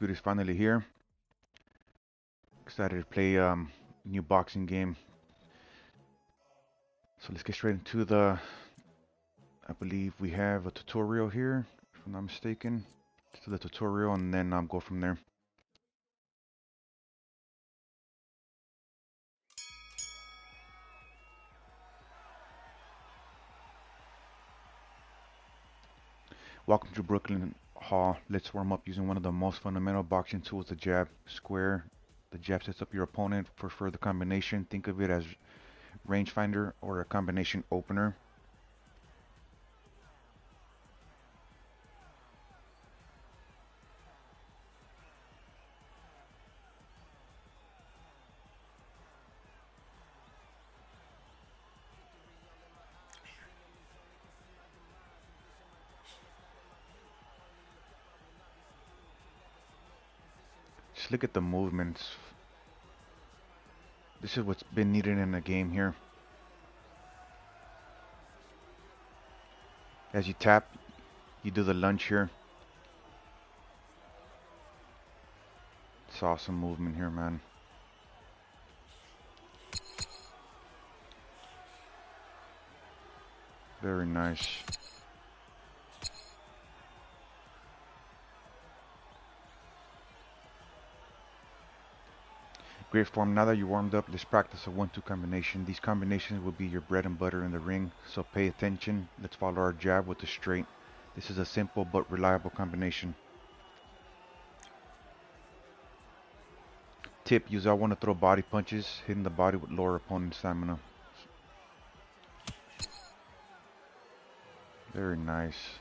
Undisputed is finally here. Excited to play new boxing game. So let's get straight into I believe we have a tutorial here, if I'm not mistaken. Let's do the tutorial and then go from there. Welcome to Brooklyn Hall. Let's warm up using one of the most fundamental boxing tools, the jab. Square. The jab sets up your opponent for further combination. Think of it as rangefinder or a combination opener. Just look at the movements. This is what's been needed in the game here. As you tap, you do the lunge here. It's awesome movement here, man. Very nice. Great form. Now that you're warmed up, let's practice a 1-2 combination. These combinations will be your bread and butter in the ring, so pay attention. Let's follow our jab with the straight. This is a simple but reliable combination. Tip, use all want to throw body punches, hitting the body with lower opponent stamina. Very nice.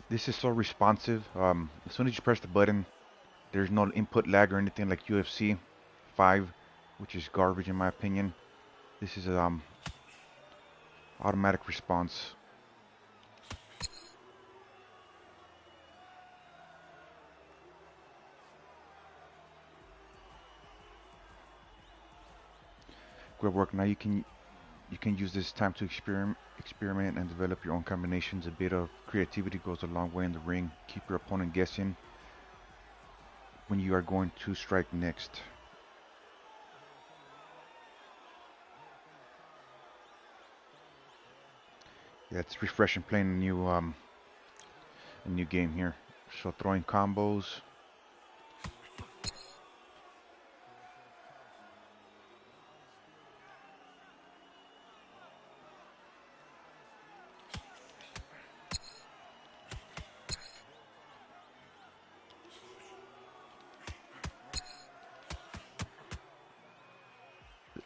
This is so responsive. As soon as you press the button, there's no input lag or anything like UFC 5, which is garbage in my opinion. This is automatic response. Great work. Now you can use this time to experiment and develop your own combinations. A bit of creativity goes a long way in the ring. Keep your opponent guessing when you are going to strike next. Yeah, it's refreshing playing a new game here. So throwing combos.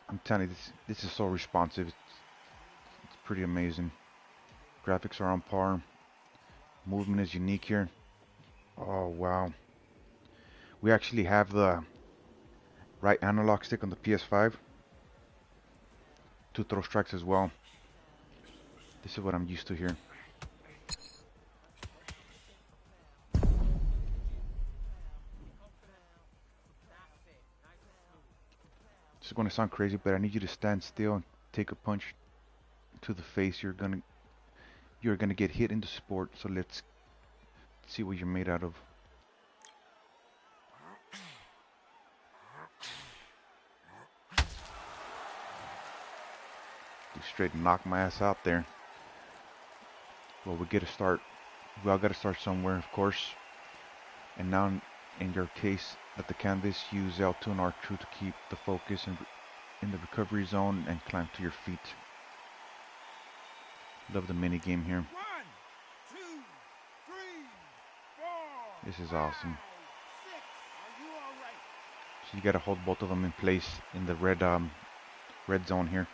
I'm telling you, this is so responsive. It's pretty amazing. Graphics are on par. Movement is unique here. Oh wow. We actually have the right analog stick on the PS5 to throw strikes as well. This is what I'm used to here. This is going to sound crazy, but I need you to stand still and take a punch to the face. You're gonna get hit in the sport. So let's see what you're made out of. You straight knock my ass out there. Well, we get a start. We all got to start somewhere, of course. And now, in your case, at the canvas, use L2 and R2 to keep the focus in the recovery zone and climb to your feet. Love the mini game here. 1, 2, 3, 4. This is awesome. 6. Are you all right? So you got to hold both of them in place in the red zone here.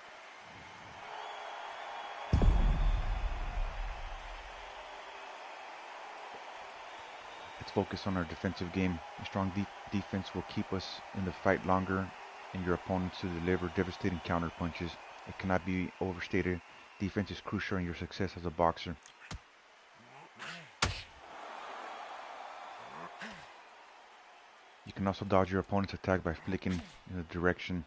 Let's focus on our defensive game. A strong defense will keep us in the fight longer and your opponents to deliver devastating counter punches. It cannot be overstated. Defense is crucial in your success as a boxer. You can also dodge your opponent's attack by flicking in the direction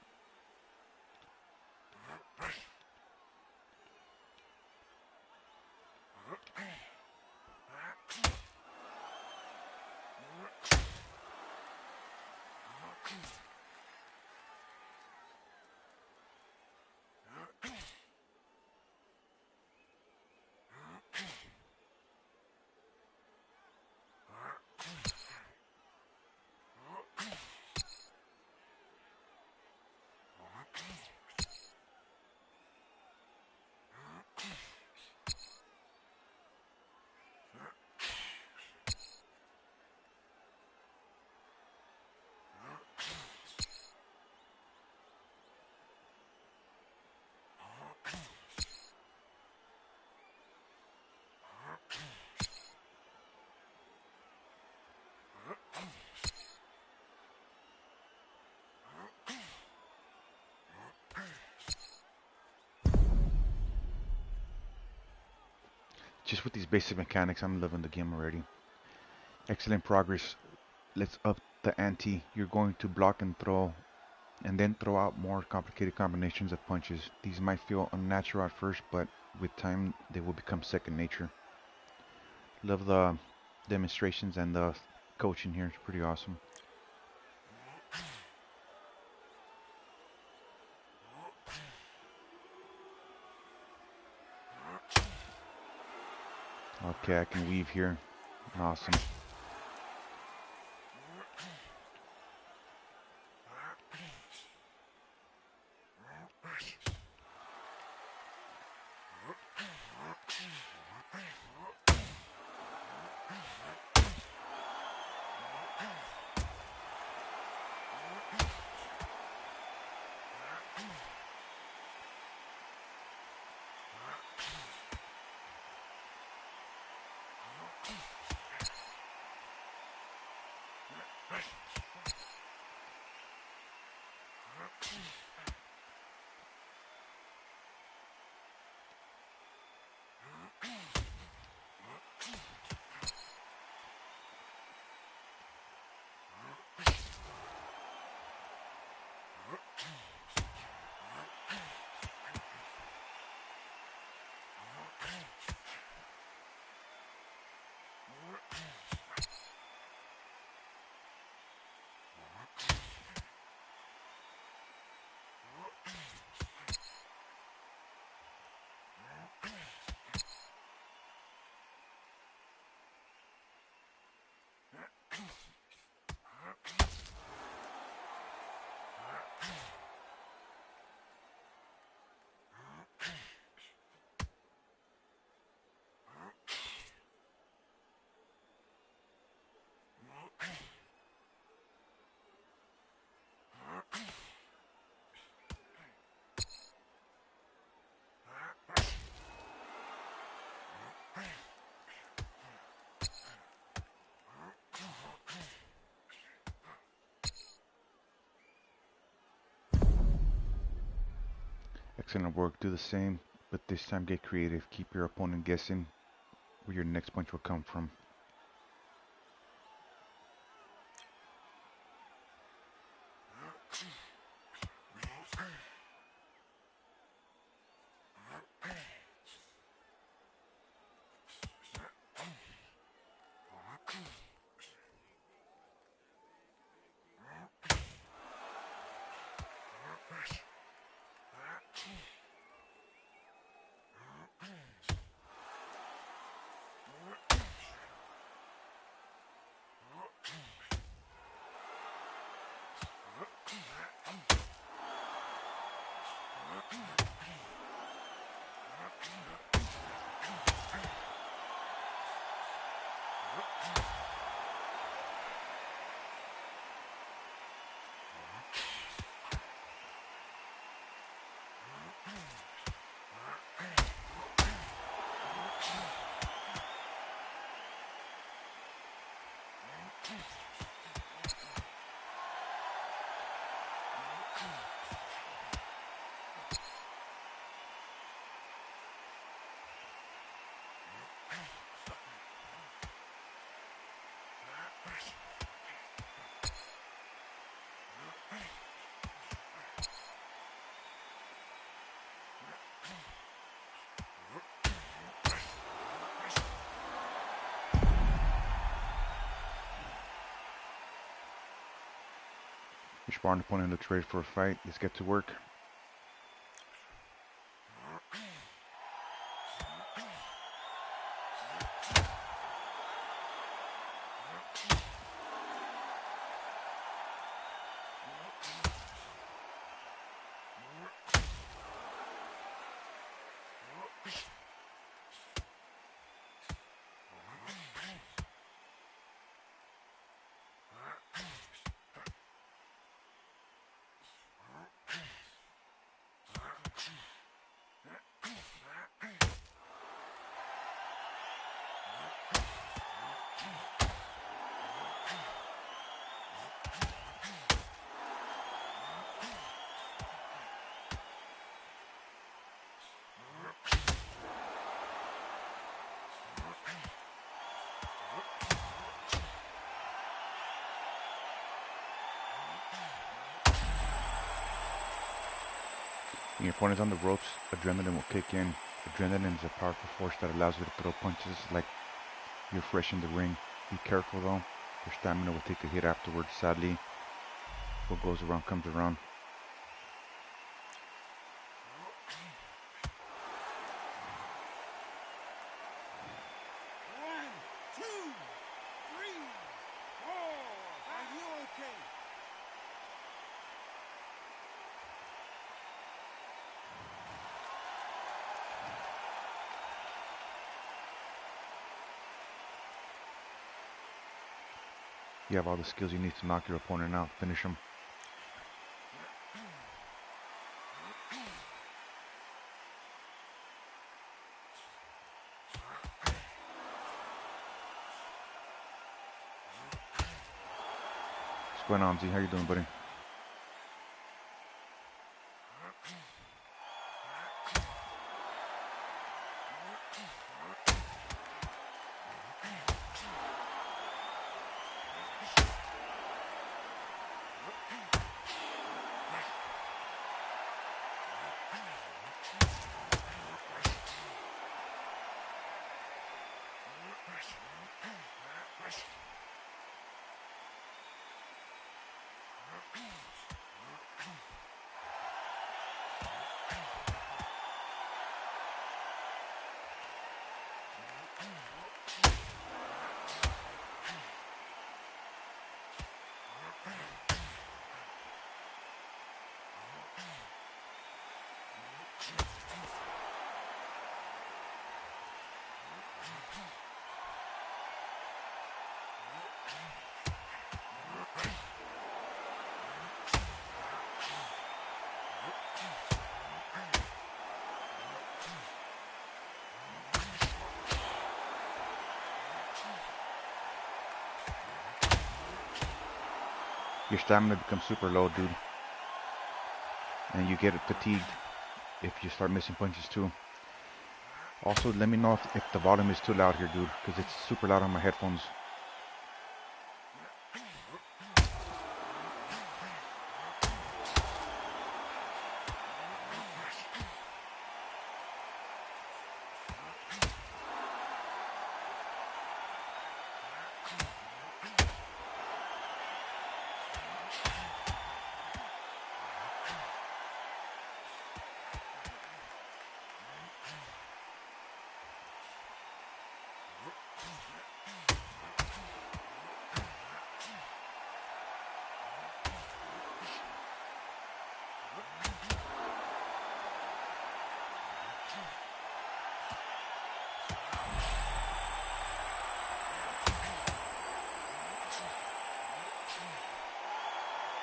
just with these basic mechanics, I'm loving the game already. Excellent progress. Let's up the ante. You're going to block and throw, and then throw out more complicated combinations of punches. These might feel unnatural at first, but with time they will become second nature. Love the demonstrations and the coaching here. It's pretty awesome. Okay, I can weave here. Awesome. Excellent work. Do the same, but this time get creative. Keep your opponent guessing where your next punch will come from. Your sparring opponent looks ready for a fight. Let's get to work. When your opponent's on the ropes, adrenaline will kick in. Adrenaline is a powerful force that allows you to throw punches like you're fresh in the ring. Be careful though, your stamina will take a hit afterwards. Sadly, what goes around comes around. You have all the skills you need to knock your opponent out. Finish him. What's going on, Z? How you doing, buddy? Your stamina becomes super low, dude. And you get fatigued if you start missing punches too. Also, let me know if the volume is too loud here, dude, because it's super loud on my headphones.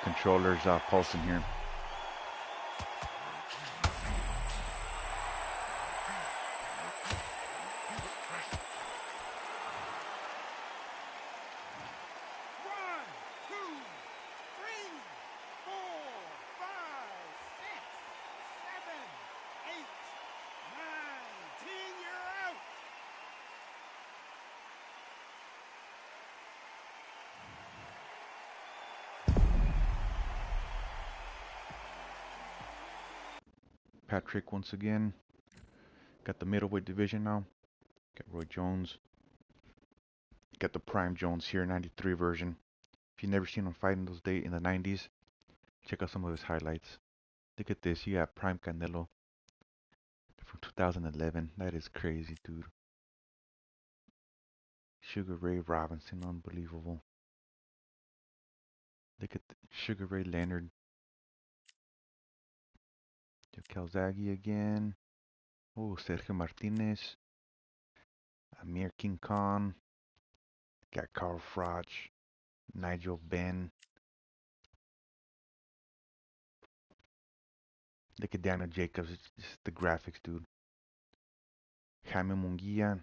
Controller's pulsing here. Patrick once again. Got the middleweight division now. Got Roy Jones. Got the Prime Jones here, 93 version. If you've never seen him fight in those days in the 90s, check out some of his highlights. Look at this. You got Prime Canelo from 2011. That is crazy, dude. Sugar Ray Robinson, unbelievable. Look at Sugar Ray Leonard. Calzaghe again. Oh, Sergio Martinez. Amir King Khan. Got Carl Froch. Nigel Benn. Look at Daniel Jacobs. It's just the graphics, dude. Jaime Munguia.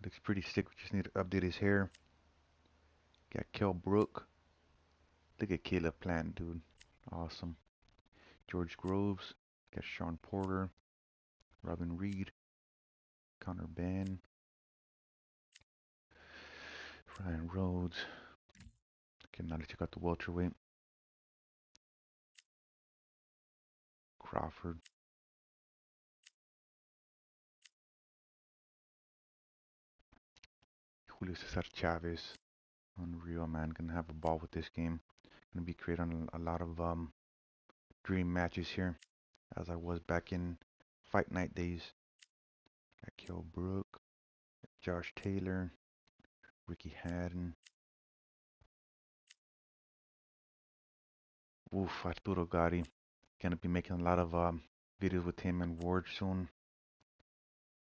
Looks pretty sick. We just need to update his hair. Got Kell Brook. Look at Caleb Plant, dude. Awesome. George Groves. Got Sean Porter. Robin Reed. Connor Benn. Ryan Rhodes. Okay, now let's check out the welterweight. Crawford. Julio Cesar Chavez. Unreal, man. Gonna have a ball with this game. Gonna be creating a lot of dream matches here, as I was back in Fight Night days. Got Kell Brook, Josh Taylor, Ricky Hatton. Oof, Arturo Gotti. Gonna be making a lot of videos with him and Ward soon.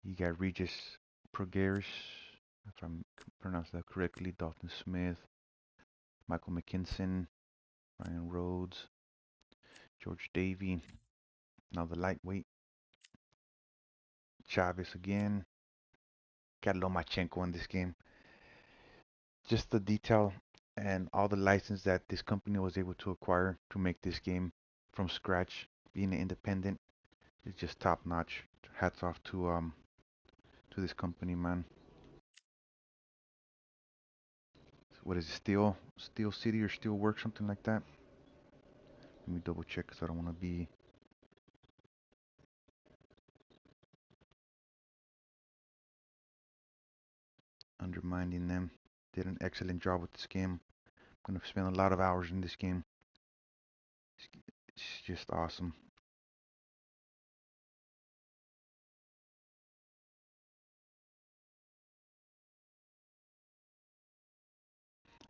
You got Regis Progeris, if I'm pronouncing that correctly, Dalton Smith, Michael McKinson, Ryan Rhodes, George Davey. Now the lightweight, Chavez again. Got Lomachenko in this game. Just the detail and all the license that this company was able to acquire to make this game from scratch, being independent, is just top notch. Hats off to this company, man. What is it, Steel City or Steel Works, something like that? Let me double check because I don't want to be undermining them. Did an excellent job with this game. I'm gonna spend a lot of hours in this game. It's just awesome.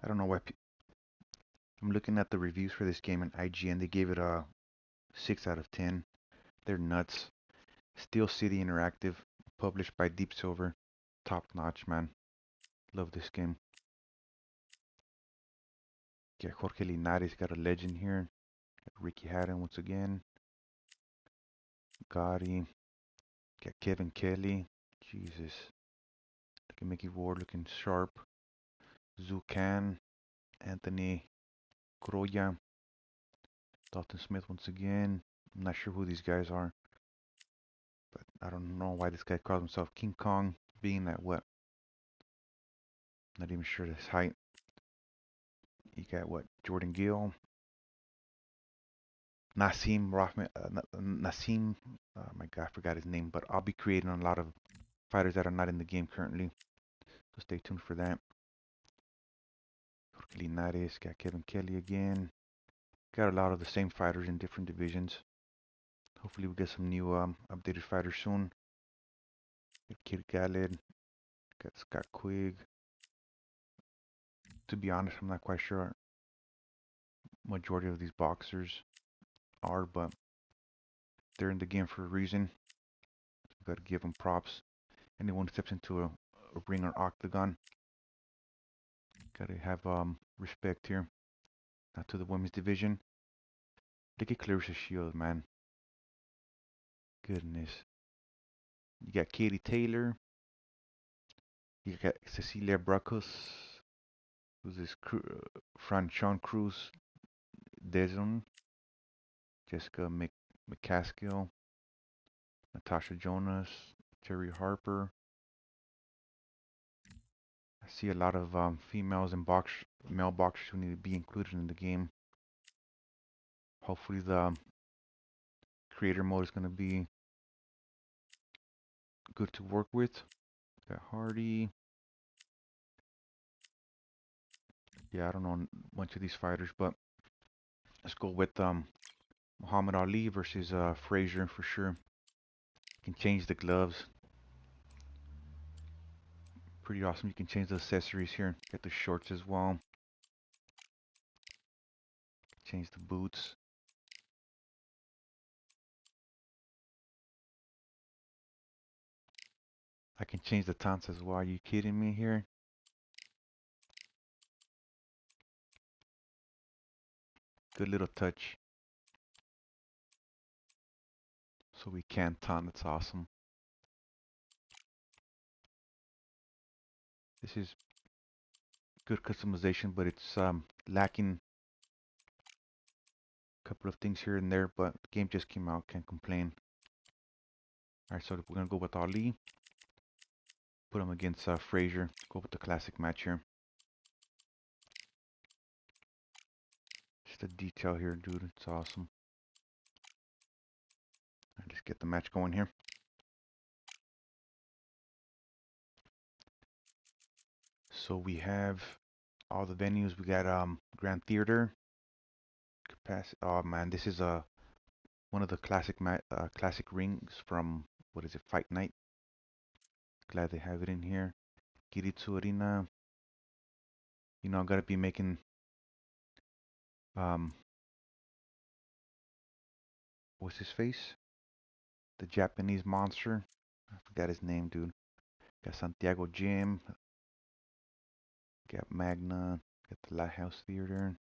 I don't know why. I'm looking at the reviews for this game, and IGN, they gave it a 6 out of 10. They're nuts. Steel City Interactive, published by Deep Silver. Top notch, man. Love this game. Got Jorge Linares, got a legend here. Got Ricky Hatton once again. Gotti. Got Kevin Kelly. Jesus. Look at Mickey Ward looking sharp. Zucan. Anthony Croya. Dalton Smith once again. I'm not sure who these guys are, but I don't know why this guy calls himself King Kong, being that what? Not even sure his height. You got what? Jordan Gill. Nassim Rahman. Nassim. Oh my God, I forgot his name, but I'll be creating a lot of fighters that are not in the game currently. So stay tuned for that. Jorge Linares. Got Kevin Kelly again. Got a lot of the same fighters in different divisions. Hopefully we get some new updated fighters soon. Got Kid Khaled. Got Scott Quigg. To be honest, I'm not quite sure majority of these boxers are, but they're in the game for a reason. You gotta give them props. Anyone who steps into a ring or octagon, gotta have respect here. Now to the women's division. Look at Clarissa Shields, man. Goodness. You got Katie Taylor. You got Cecilia Bracos. Who's this? Franchon Cruz Dezon. Jessica McCaskill. Natasha Jonas. Terry Harper. I see a lot of females and male boxers who need to be included in the game. Hopefully the creator mode is going to be good to work with. Got Hardy. Yeah, I don't know much of these fighters, but let's go with Muhammad Ali versus Frazier for sure. You can change the gloves. Pretty awesome. You can change the accessories here. Get the shorts as well. Change the boots. I can change the taunts as well. Are you kidding me here? Good little touch. So we can taunt. That's awesome. This is good customization, but it's lacking a couple of things here and there, but the game just came out, can't complain. Alright, so we're gonna go with Ali. Put him against Frazier. Go with the classic match here. Just the detail here, dude. It's awesome. Alright, let's get the match going here. So we have all the venues. We got Grand Theater. Capacity. Oh man, this is one of the classic rings from, what is it, Fight Night. Glad they have it in here. Kiritsu Arena. You know, I gotta be making what's his face? The Japanese monster. I forgot his name, dude. Got Santiago Gym. Got Magna. Got the Lighthouse Theater.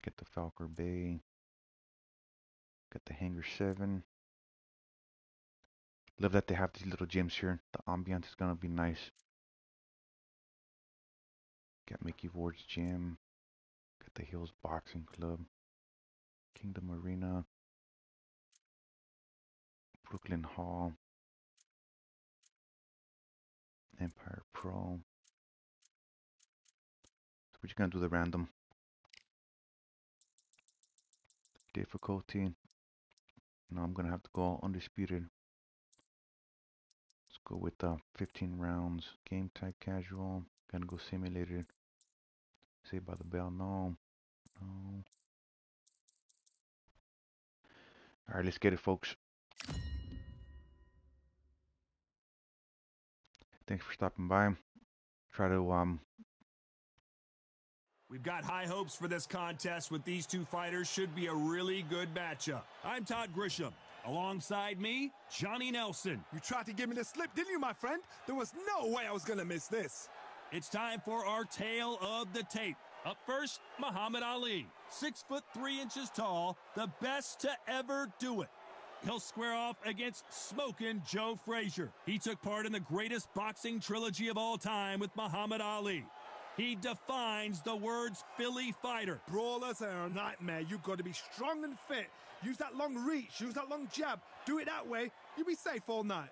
Got the Falcor Bay. Got the Hangar 7. Love that they have these little gyms here. The ambiance is gonna be nice. Got Mickey Ward's Gym. Got the Hills Boxing Club. Kingdom Arena. Brooklyn Hall. Empire Pro. So we're just gonna do the random difficulty. Now I'm gonna have to go Undisputed. Let's go with 15 rounds. Game type casual. Gonna go simulated. Saved by the Bell. No. No. Alright, let's get it, folks. Thanks for stopping by. Try to We've got high hopes for this contest with these two fighters. Should be a really good matchup. I'm Todd Grisham. Alongside me, Johnny Nelson. You tried to give me the slip, didn't you, my friend? There was no way I was going to miss this. It's time for our tale of the tape. Up first, Muhammad Ali. 6'3" tall, the best to ever do it. He'll square off against smoking Joe Frazier. He took part in the greatest boxing trilogy of all time with Muhammad Ali. He defines the words Philly fighter. Brawlers are a nightmare. You've got to be strong and fit. Use that long reach. Use that long jab. Do it that way. You'll be safe all night.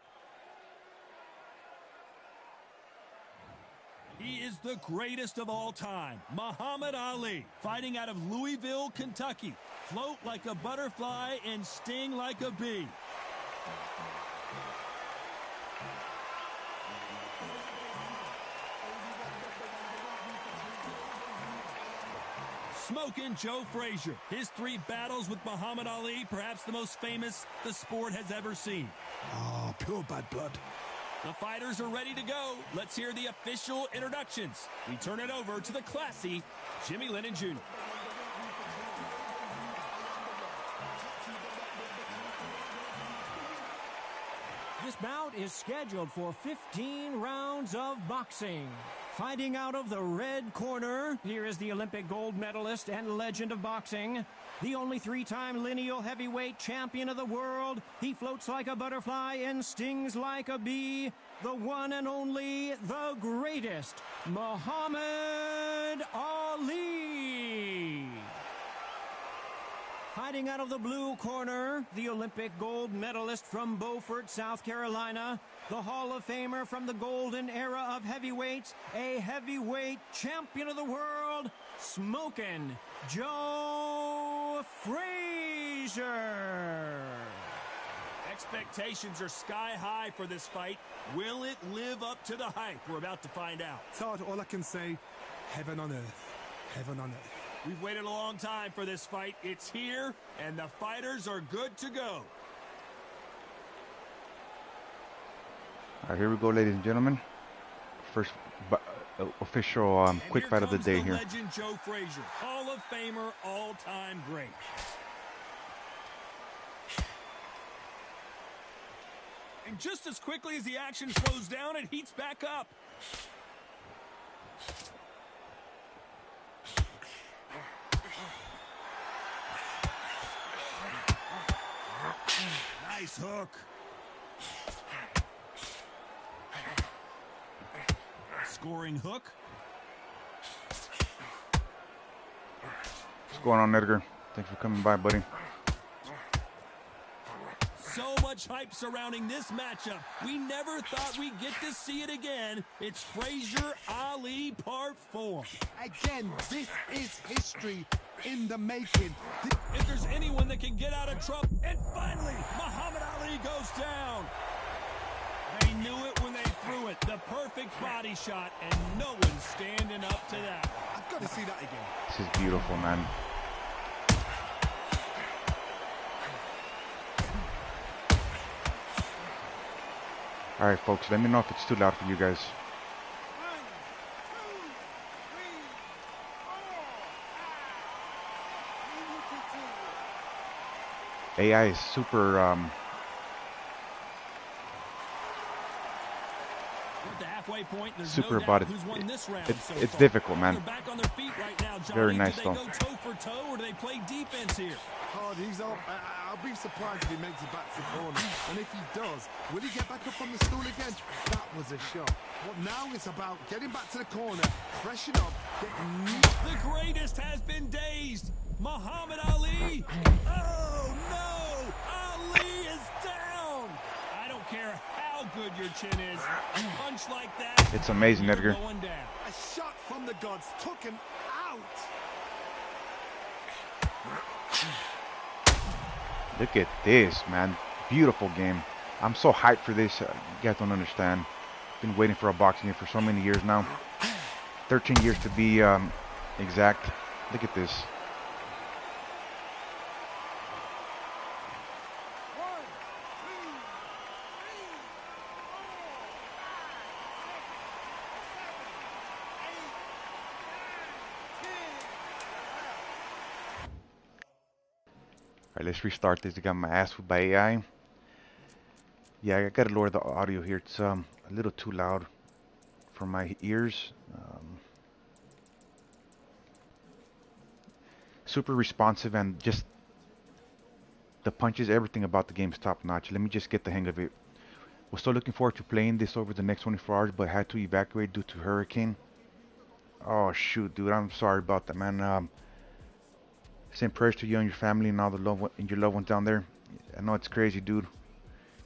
He is the greatest of all time, Muhammad Ali, fighting out of Louisville, Kentucky. Float like a butterfly and sting like a bee. Smoking Joe Frazier. His 3 battles with Muhammad Ali, perhaps the most famous the sport has ever seen. Oh, pure bad blood. The fighters are ready to go. Let's hear the official introductions. We turn it over to the classy Jimmy Lennon Jr. This bout is scheduled for 15 rounds of boxing. Fighting out of the red corner, here is the Olympic gold medalist and legend of boxing, the only 3-time lineal heavyweight champion of the world. He floats like a butterfly and stings like a bee. The one and only, the greatest, Muhammad Ali. Fighting out of the blue corner, the Olympic gold medalist from Beaufort, South Carolina, the Hall of Famer from the golden era of heavyweights, a heavyweight champion of the world, smoking Joe Frazier. Expectations are sky high for this fight. Will it live up to the hype? We're about to find out. Todd, all I can say, heaven on earth. Heaven on earth. We've waited a long time for this fight. It's here, and the fighters are good to go. all right, here we go, ladies and gentlemen. First official quick fight of the day here. Legend Joe Frazier, Hall of Famer, all-time great. And just as quickly as the action slows down, it heats back up. Nice hook. Scoring hook. What's going on, Edgar? Thanks for coming by, buddy. So much hype surrounding this matchup. We never thought we'd get to see it again. It's Frazier Ali Part 4. Again, this is history in the making. If there's anyone that can get out of trouble, and finally, Muhammad Ali goes down. They knew it when they threw it. The perfect body shot, and no one's standing up to that. I've got to see that again. This is beautiful, man. All right, folks, let me know if it's too loud for you guys. 1, 2, 3, 4. AI is super At the halfway point, there's super no about doubt it. who's won this round so It's far. difficult, man. They're back on their feet right now, Johnny. Very nice, do they though. go toe for toe, or do they play defense here? Hard, he's up. I'll be surprised if he makes it back to the corner. And if he does, will he get back up on the stool again? That was a shot. But now it's about getting back to the corner, freshen up, getting... The greatest has been dazed. Muhammad Ali. Oh, no. Ali is down. I don't care how good your chin is. A punch like that. It's amazing, Edgar. Going down. A shot from the gods took him out. Look at this, man. Beautiful game. I'm so hyped for this. You guys don't understand. Been waiting for a boxing game for so many years now. 13 years to be exact. Look at this. Alright, let's restart this. I got my ass whipped by AI. Yeah, I gotta lower the audio here. It's a little too loud for my ears. Super responsive, and just the punches, everything about the game is top notch. Let me just get the hang of it. Was still looking forward to playing this over the next 24 hours, but had to evacuate due to hurricane. Oh shoot, dude, I'm sorry about that, man. Send prayers to you and your family and all the your loved ones down there. I know it's crazy, dude.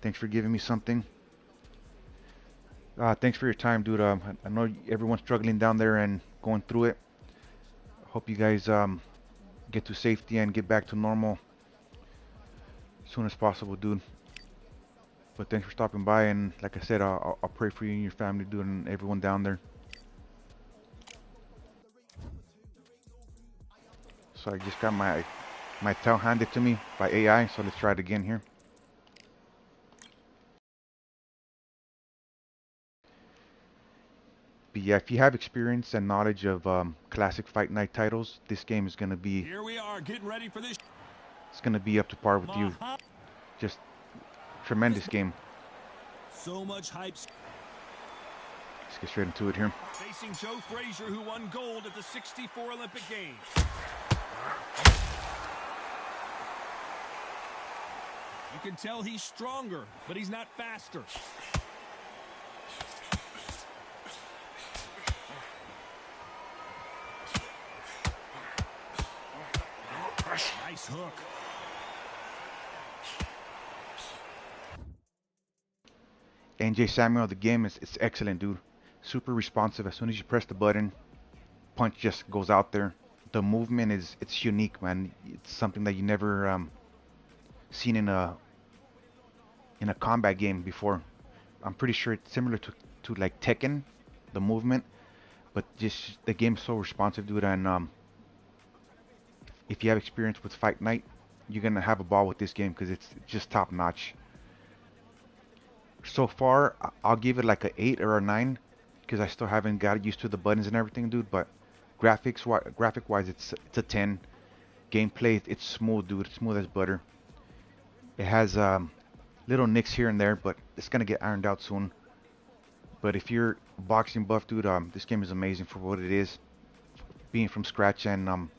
Thanks for giving me something. Thanks for your time, dude. I know everyone's struggling down there and going through it. Hope you guys get to safety and get back to normal as soon as possible, dude. But thanks for stopping by, and like I said, I'll pray for you and your family, dude, and everyone down there. So I just got my tail handed to me by AI, so let's try it again here. But yeah, if you have experience and knowledge of classic Fight Night titles, this game is gonna be... Here we are, getting ready for this. It's gonna be up to par with you. Just tremendous game. So much hype. Let's get straight into it here. Facing Joe Frazier, who won gold at the '64 Olympic Games. You can tell he's stronger, but he's not faster. Nice hook. NJ Samuel, the game is excellent, dude. Super responsive. As soon as you press the button, punch just goes out there. The movement it's unique, man. It's something that you never seen in a combat game before. I'm pretty sure it's similar to like Tekken, the movement, but just the game's so responsive, dude. And if you have experience with Fight Night, you're gonna have a ball with this game because it's just top notch. So far, I'll give it like an 8 or a 9 because I still haven't got used to the buttons and everything, dude. But graphic wise, it's a 10. Gameplay, it's smooth, dude. It's smooth as butter. It has little nicks here and there, but it's gonna get ironed out soon. But if you're a boxing buff, dude, this game is amazing for what it is. Being from scratch and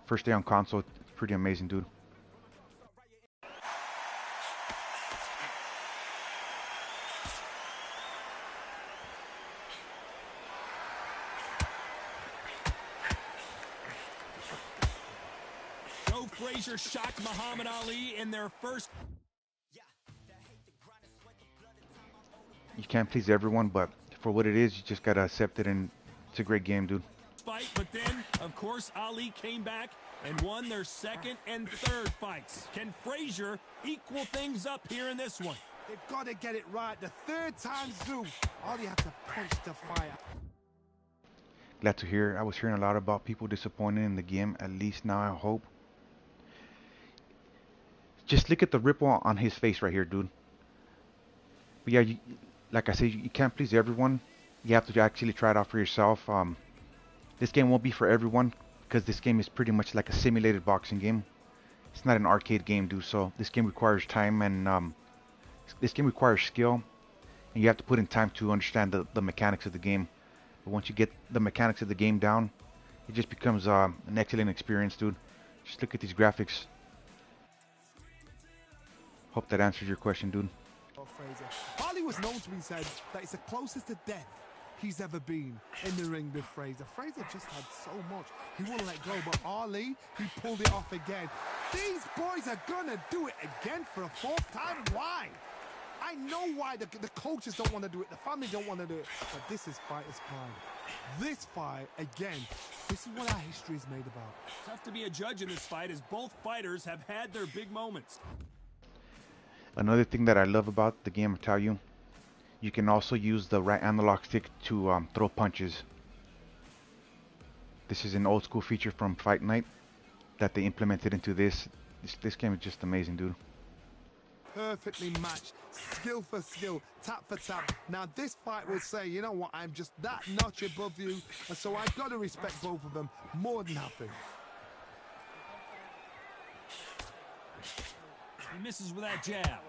first day on console, it's pretty amazing, dude. Frazier shocked Muhammad Ali in their first. You can't please everyone, but for what it is, you just gotta accept it, and it's a great game, dude. Fight, but then, of course, Ali came back and won their second and third fights. Can Frazier equal things up here in this one? They've got to get it right. The third time's through. All you have to punch the fire. Glad to hear. I was hearing a lot about people disappointed in the game. At least now I hope. Just look at the ripple on his face right here, dude. But yeah, like I said, you can't please everyone. You have to actually try it out for yourself. This game won't be for everyone because this game is pretty much like a simulated boxing game. It's not an arcade game, dude. So this game requires time, and this game requires skill, and you have to put in time to understand the mechanics of the game. But once you get the mechanics of the game down, it just becomes an excellent experience, dude. Just look at these graphics. Hope that answers your question, dude. Ali was known to be said that it's the closest to death he's ever been in the ring with Fraser. Fraser just had so much. He wouldn't let go, but Ali, he pulled it off again. These boys are gonna do it again for a fourth time. Why? I know why. The coaches don't want to do it. The family don't want to do it. But this is fighters' pride. This fight, again, this is what our history is made about. Tough to be a judge in this fight as both fighters have had their big moments. Another thing that I love about the game, I'll tell you, you can also use the right analog stick to throw punches. This is an old school feature from Fight Night that they implemented into this. This game is just amazing, dude. Perfectly matched, skill for skill, tap for tap. Now this fight will say, you know what, I'm just that notch above you, and so I've got to respect both of them more than happy. He misses with that jab.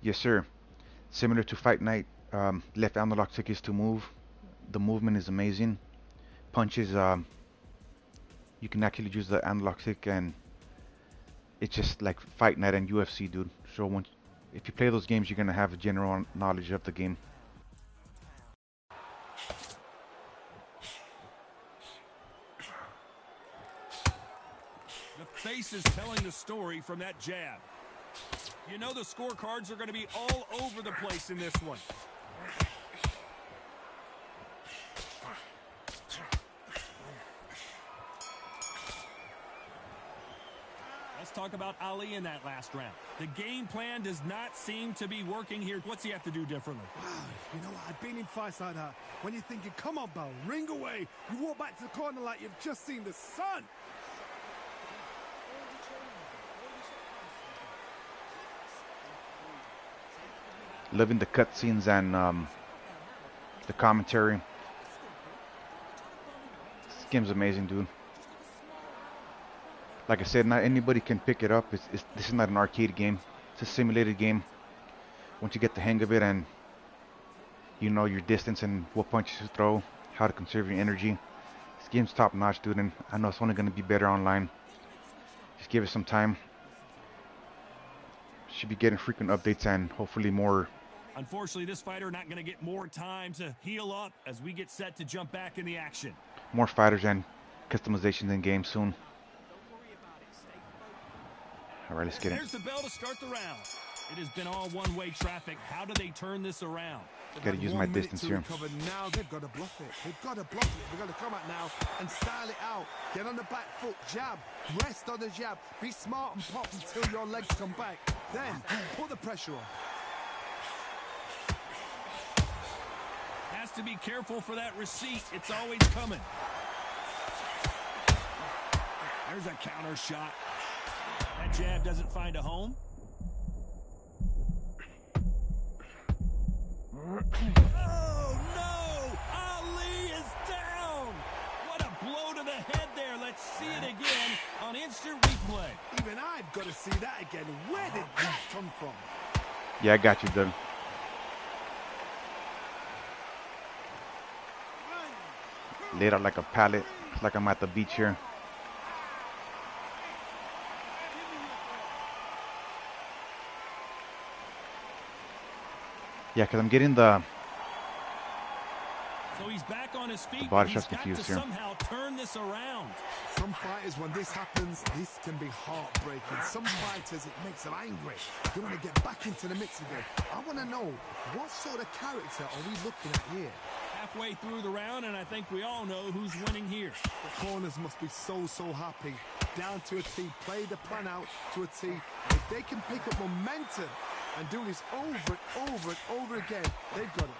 Yes, sir. Similar to Fight Night, left analog stick is to move. The movement is amazing. Punches, you can actually use the analog stick, and it's just like Fight Night and UFC, dude. So if you play those games, you're gonna have a general knowledge of the game. The face is telling the story from that jab. You know the scorecards are going to be all over the place in this one. Let's talk about Ali in that last round. The game plan does not seem to be working here. What's he have to do differently? Wow, you know what? I've been in fights like that. When you're thinking, come on, Bell, ring away. You walk back to the corner like you've just seen the sun. Loving the cutscenes and the commentary. This game's amazing, dude. Like I said, not anybody can pick it up. This is not an arcade game. It's a simulated game. Once you get the hang of it and you know your distance and what punches to throw, how to conserve your energy, this game's top notch, dude, and I know it's only going to be better online. Just give it some time. Should be getting frequent updates and hopefully more. Unfortunately, this fighter not going to get more time to heal up as we get set to jump back in the action. More fighters and customizations in game soon. All right, let's get it. There's the bell to start the round. It has been all one-way traffic. How do they turn this around? Got to use my distance here. Now they've got to bluff it. They've got to bluff it. They've got to come out now and style it out. Get on the back foot, jab, rest on the jab. Be smart and pop until your legs come back. Then put the pressure on. Has to be careful for that receipt. It's always coming. There's a counter shot. That jab doesn't find a home. Oh, no! Ali is down! What a blow to the head there. Let's see it again on instant replay. Even I've got to see that again. Where did that come from? Yeah, I got you, Doug. Laid out like a pallet. It's like I'm at the beach here. Yeah, because I'm getting the So he's back on his feet. body He's shot's got confused to here. somehow turn this around. Some fighters, when this happens, this can be heartbreaking. Some fighters, it makes them angry. They want to get back into the mix again. I want to know, what sort of character are we looking at here? Halfway through the round, and I think we all know who's winning here. The corners must be so happy. down to a T. Play the plan out to a T. If they can pick up momentum and do this over and over and over again, they've got it.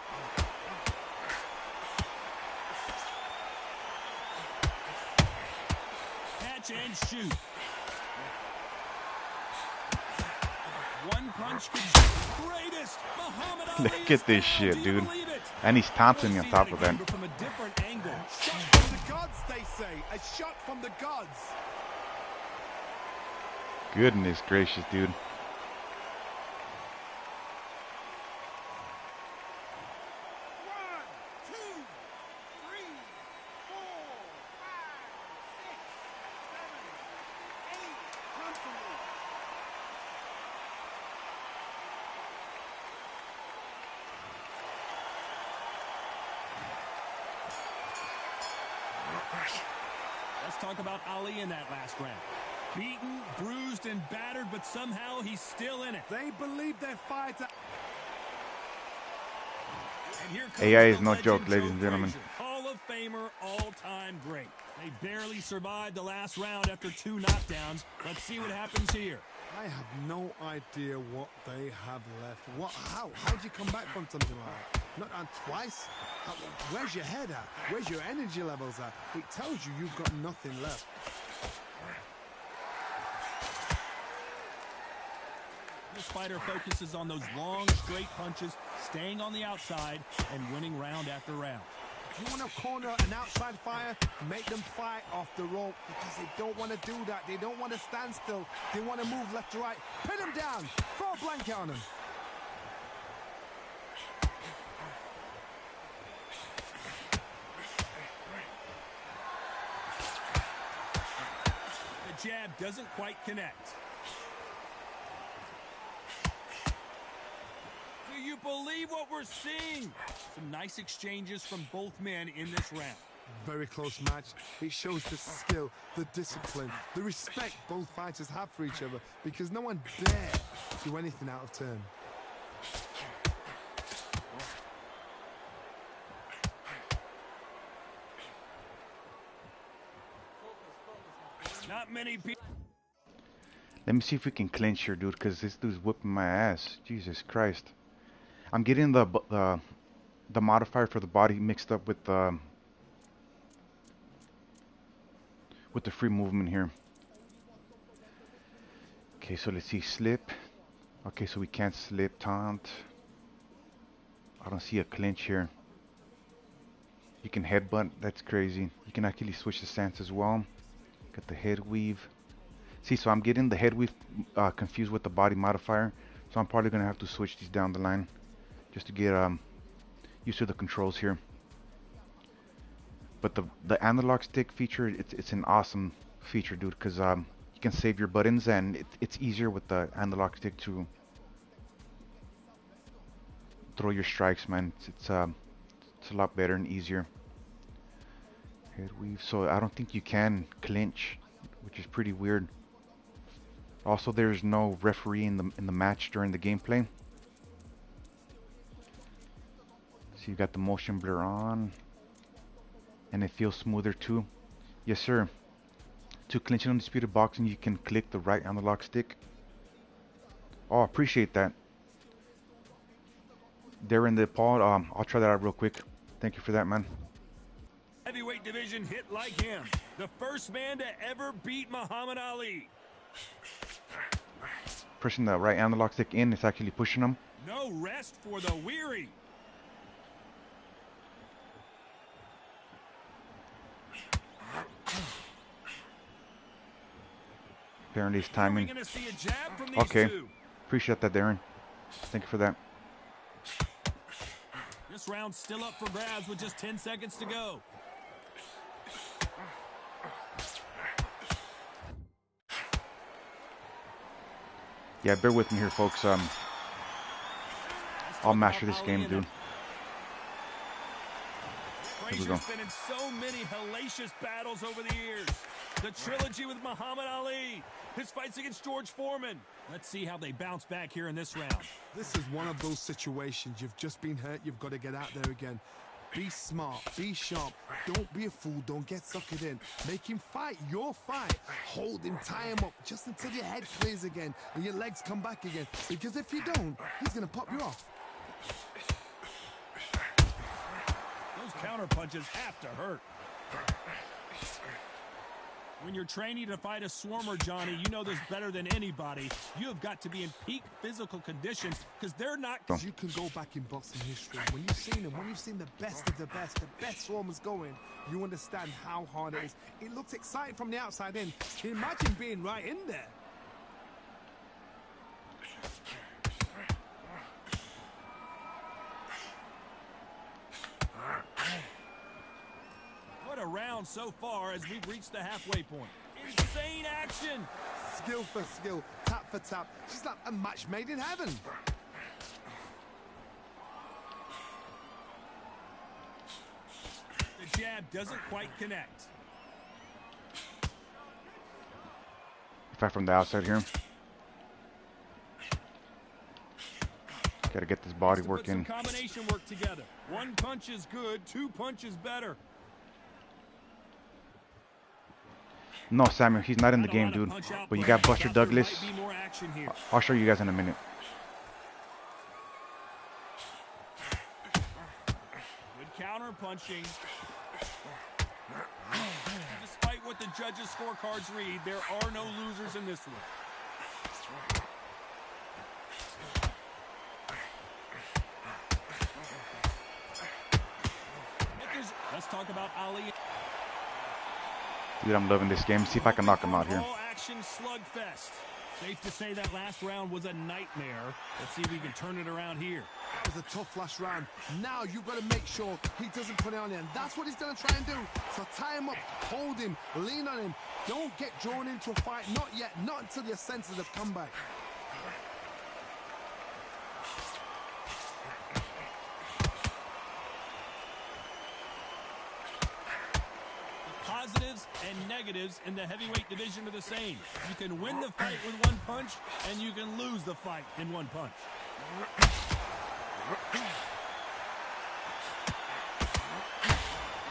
Catch and shoot. One punch could shoot. Greatest Muhammad Ali. Look at this shit, dude. And he's taunting me on top of that. From a different angle. Shot from the gods, they say. A shot from the gods. Goodness gracious, dude. Let's talk about Ali in that last round. Beaten, bruised, and battered, but somehow he's still in it. They believe their fighter. And here comes AI is the no legend, joke, ladies Joe and gentlemen. Frazier, Hall of Famer, all-time great. They barely survived the last round after 2 knockdowns. Let's see what happens here. I have no idea what they have left. How do you come back from something like that? Not on twice? Where's your head at? Where's your energy levels at? It tells you you've got nothing left. This fighter focuses on those long, straight punches, staying on the outside, and winning round after round. If you want to corner an outside fighter, make them fight off the rope because they don't want to do that. They don't want to stand still. They want to move left to right. Pin them down. Throw a blanket on them. The jab doesn't quite connect. Do you believe what we're seeing? Some nice exchanges from both men in this round. Very close match. It shows the skill, the discipline, the respect both fighters have for each other because no one dare do anything out of turn. Not many people. Let me see if we can clinch here, dude, because this dude's whipping my ass. Jesus Christ. I'm getting the modifier for the body mixed up with the free movement here. Okay, so let's see, slip. Okay, so we can't slip, taunt. I don't see a clinch here. You can headbutt, that's crazy. You can actually switch the stance as well. Got the head weave. See, so I'm getting the head weave confused with the body modifier. So I'm probably gonna have to switch these down the line just to get used to the controls here. But the analog stick feature, it's an awesome feature, dude, because you can save your buttons and it's easier with the analog stick to throw your strikes, man. It's a lot better and easier. Head weave. So I don't think you can clinch, which is pretty weird. Also, there's no referee in the match during the gameplay. So you got the motion blur on, and it feels smoother too. Yes, sir. To clinch in Undisputed Boxing, you can click the right analog stick. Oh, appreciate that. There in the Paul. I'll try that out real quick. Thank you for that, man. Heavyweight division hit like him. The first man to ever beat Muhammad Ali. Pushing the right analog stick in, it's actually pushing him. No rest for the weary. Apparently it's timing. We're gonna see a jab from these Okay. two. Appreciate that, Darren. Thank you for that. This round's still up for grabs with just 10 seconds to go. Yeah, bear with me here, folks. I'll master this game, dude. Here we go. Frazier's been in so many hellacious battles over the years. The trilogy with Muhammad Ali. His fights against George Foreman. Let's see how they bounce back here in this round. This is one of those situations. You've just been hurt. You've got to get out there again. Be smart, be sharp. Don't be a fool, don't get suckered in. Make him fight your fight. Hold him, tie him up, just until your head clears again and your legs come back again. Because if you don't, he's gonna pop you off. Those counter punches have to hurt. When you're training to fight a swarmer, Johnny, you know this better than anybody. You have got to be in peak physical condition because they're not... You can go back in boxing history. When you've seen them, when you've seen the best of the best swarmers going, you understand how hard it is. It looks exciting from the outside in. Imagine being right in there. What a round so far as we've reached the halfway point. Insane action! Skill for skill, tap for tap. Just like a match made in heaven. The jab doesn't quite connect. Fight from the outside here. Gotta get this body working. Combination work together. One punch is good, two punches better. No, Samuel, he's not in the game, dude. But you got Buster Douglas. I'll show you guys in a minute. Good counter punching. Despite what the judges' scorecards read, there are no losers in this one. Let's talk about Ali. Dude, I'm loving this game. See if I can knock him out here. All-action slugfest. Safe to say that last round was a nightmare. Let's see if we can turn it around here. That was a tough last round. Now you've got to make sure he doesn't put it on him. That's what he's going to try and do. So tie him up, hold him, lean on him. Don't get drawn into a fight. Not yet. Not until your senses have come back. Positives and negatives in the heavyweight division are the same. You can win the fight with one punch, and you can lose the fight in one punch.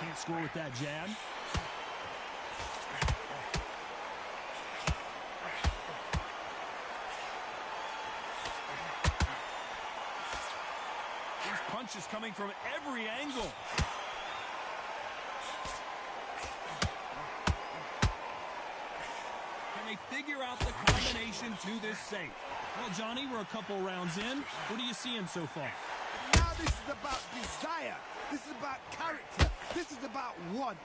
Can't score with that jab. These punches coming from every angle. Figure out the combination to this safe. Well, Johnny, we're a couple rounds in. What are you seeing so far? Now this is about desire. This is about character. This is about want.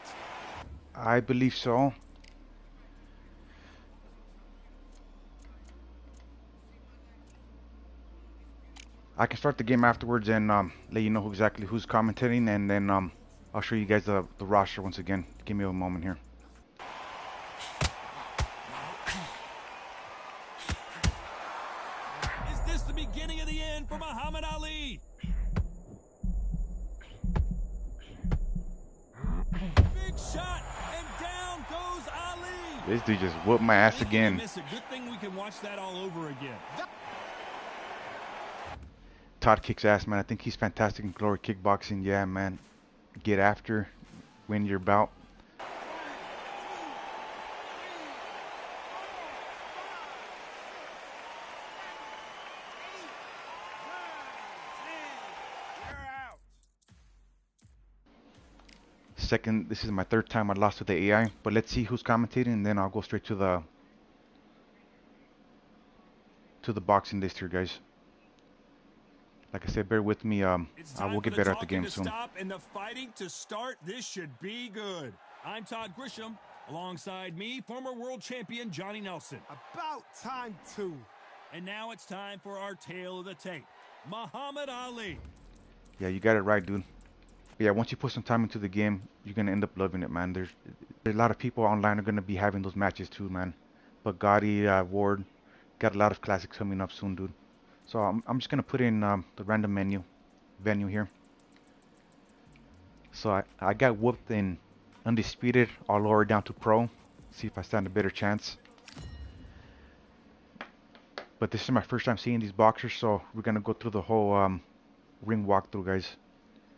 I believe so. I can start the game afterwards and let you know exactly who's commentating, and then I'll show you guys the roster once again. Give me a moment here. Beginning of the end for Muhammad Ali. Big shot, and down goes Ali. This dude just whooped my ass again. Good thing we can watch that all over again. Todd kicks ass, man. I think he's fantastic in glory kickboxing. Yeah, man. Get after, win your bout. This is my third time I lost to the AI, but let's see who's commentating, and then I'll go straight to the boxing list here, guys. Like I said, bear with me. I will get better at the game soon. Stop and the fighting to start. This should be good. I'm Todd Grisham. Alongside me, former world champion Johnny Nelson. About time too. And now it's time for our tale of the tape. Muhammad Ali. Yeah, you got it right, dude. Yeah, once you put some time into the game, you're gonna end up loving it, man. There's a lot of people online are gonna be having those matches too, man. But Gotti, Ward, got a lot of classics coming up soon, dude. So I'm just gonna put in the random venue here. So I got whooped in Undisputed. I'll lower down to Pro. See if I stand a better chance. But this is my first time seeing these boxers, so we're gonna go through the whole ring walkthrough, guys.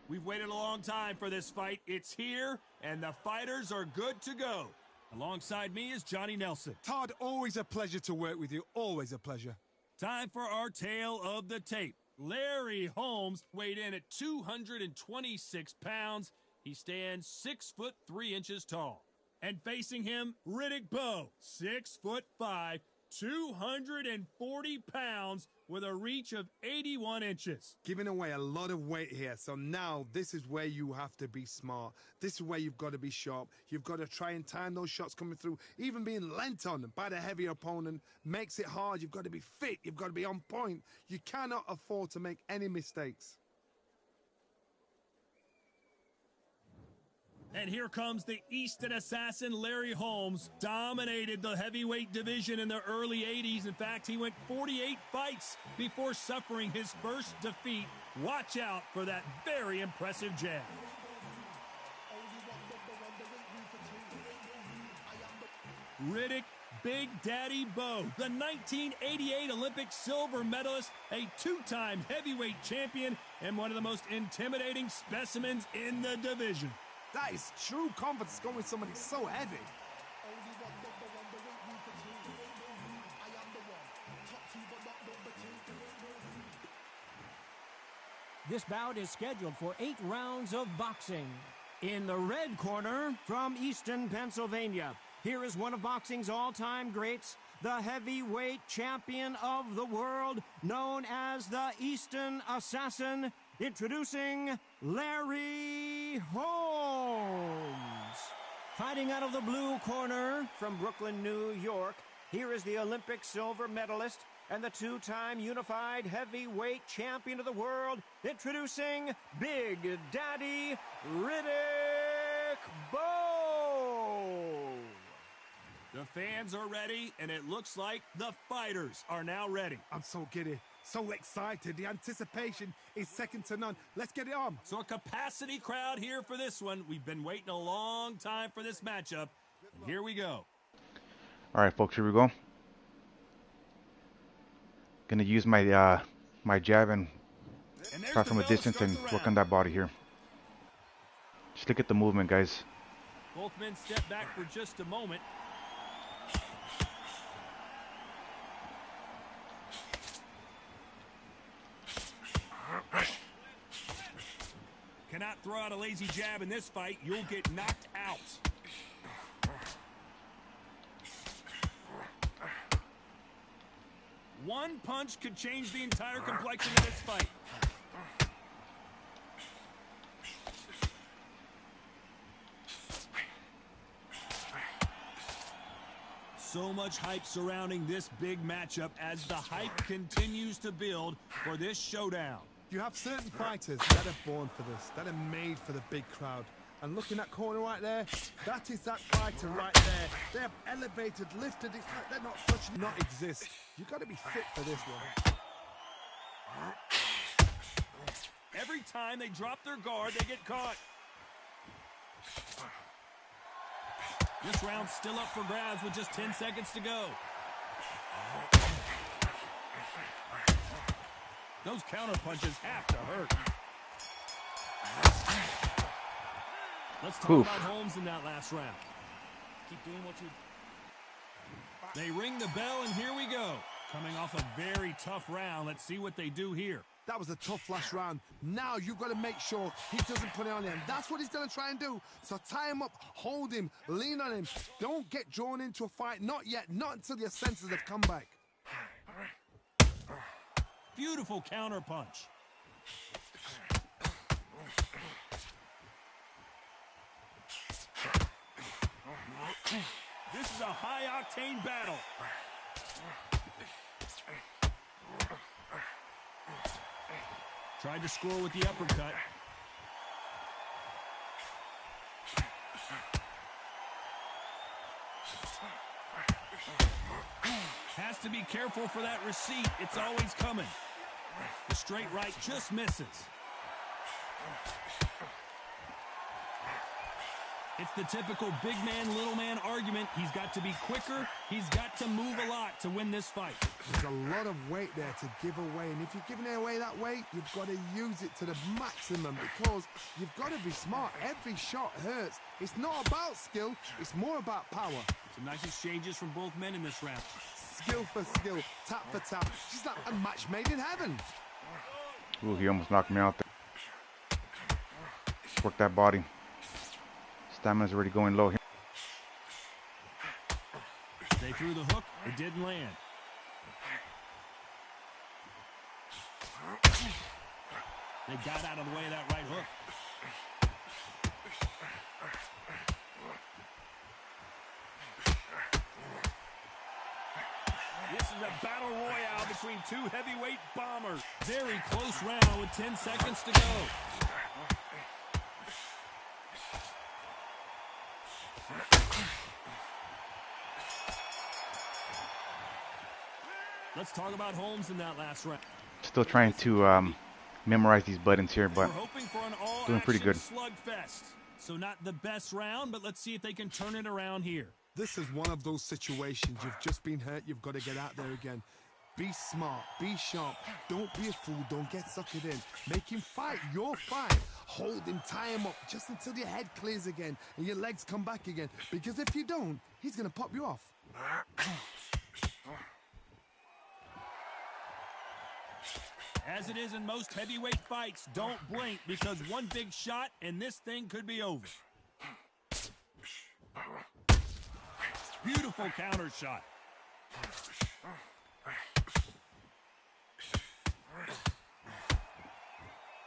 We've waited a long time for this fight. It's here, and the fighters are good to go. Alongside me is Johnny Nelson. Todd, always a pleasure to work with you. Always a pleasure. Time for our tale of the tape. Larry Holmes weighed in at 226 pounds. He stands 6'3" tall. And facing him, Riddick Bowe, 6'5", 240 pounds with a reach of 81 inches. Giving away a lot of weight here. So now this is where you have to be smart. This is where you've got to be sharp. You've got to try and time those shots coming through. Even being lent on by the heavier opponent makes it hard. You've got to be fit. You've got to be on point. You cannot afford to make any mistakes. And here comes the Easton assassin, Larry Holmes. Dominated the heavyweight division in the early 80s. In fact, he went 48 fights before suffering his first defeat. Watch out for that very impressive jab. Riddick Big Daddy Bowe, the 1988 Olympic silver medalist, a two-time heavyweight champion, and one of the most intimidating specimens in the division. That is true confidence going with somebody so heavy. This bout is scheduled for 8 rounds of boxing. In the red corner, from Easton, Pennsylvania, here is one of boxing's all-time greats, the heavyweight champion of the world, known as the Easton Assassin, introducing Larry Holmes. Fighting out of the blue corner from Brooklyn, New York, here is the Olympic silver medalist and the two-time unified heavyweight champion of the world, introducing Big Daddy Riddick Bowe. The fans are ready, and it looks like the fighters are now ready. I'm so giddy. So excited. The anticipation is second to none. Let's get it on. So a capacity crowd here for this one. We've been waiting a long time for this matchup. And here we go. All right, folks, here we go. Gonna use my my jab and try from a distance and work on that body here. Just look at the movement, guys. Both men step back for just a moment. Cannot throw out a lazy jab in this fight. You'll get knocked out. One punch could change the entire complexion of this fight. So much hype surrounding this big matchup as the hype continues to build for this showdown. You have certain fighters that are born for this, that are made for the big crowd. And look in that corner right there, that is that fighter right there. They have elevated, lifted, it's like they're not touching, not exist. You've got to be fit for this one. Every time they drop their guard, they get caught. This round's still up for grabs with just 10 seconds to go. Those counter punches have to hurt. Let's talk about Holmes in that last round. Keep doing what you... They ring the bell, and here we go. Coming off a very tough round. Let's see what they do here. That was a tough last round. Now you've got to make sure he doesn't put it on him. That's what he's going to try and do. So tie him up, hold him, lean on him. Don't get drawn into a fight. Not yet. Not until your senses have come back. Beautiful counter punch. This is a high-octane battle. Tried to score with the uppercut. Has to be careful for that receipt. It's always coming. The straight right just misses. It's the typical big man, little man argument. He's got to be quicker. He's got to move a lot to win this fight. There's a lot of weight there to give away, and if you're giving away that weight, you've got to use it to the maximum because you've got to be smart. Every shot hurts. It's not about skill, it's more about power. Some nice exchanges from both men in this round. Skill for skill, tap for tap. Just like a match made in heaven. Ooh, he almost knocked me out there. Work that body. Stamina's already going low here. They threw the hook. It didn't land. They got out of the way of that right hook. This is a battle royale between two heavyweight bombers. Very close round with 10 seconds to go. Let's talk about Holmes in that last round. Still trying to memorize these buttons here, but doing pretty good. Slugfest. So not the best round, but let's see if they can turn it around here. This is one of those situations. You've just been hurt. You've got to get out there again. Be smart. Be sharp. Don't be a fool. Don't get suckered in. Make him fight your fight. Hold him. Tie him up just until your head clears again and your legs come back again. Because if you don't, he's going to pop you off. As it is in most heavyweight fights, don't blink because one big shot and this thing could be over. Beautiful counter shot.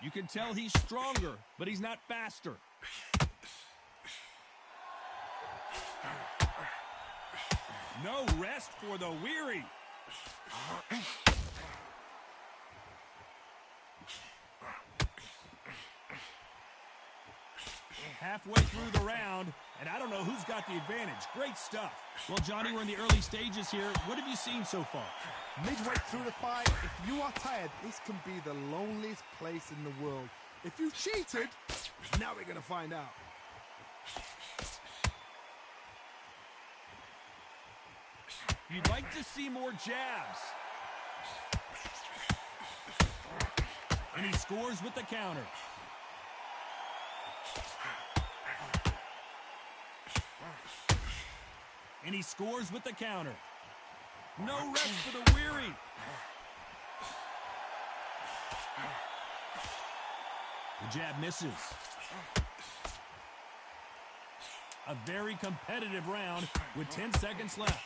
You can tell he's stronger, but he's not faster. No rest for the weary. Halfway through the round, and I don't know who's got the advantage. Great stuff. Well, Johnny, we're in the early stages here. What have you seen so far? Midway through the fight, if you are tired, this can be the loneliest place in the world. If you cheated, now we're going to find out. You'd like to see more jabs. And he scores with the counter. And he scores with the counter. No rest for the weary. The jab misses. A very competitive round with 10 seconds left.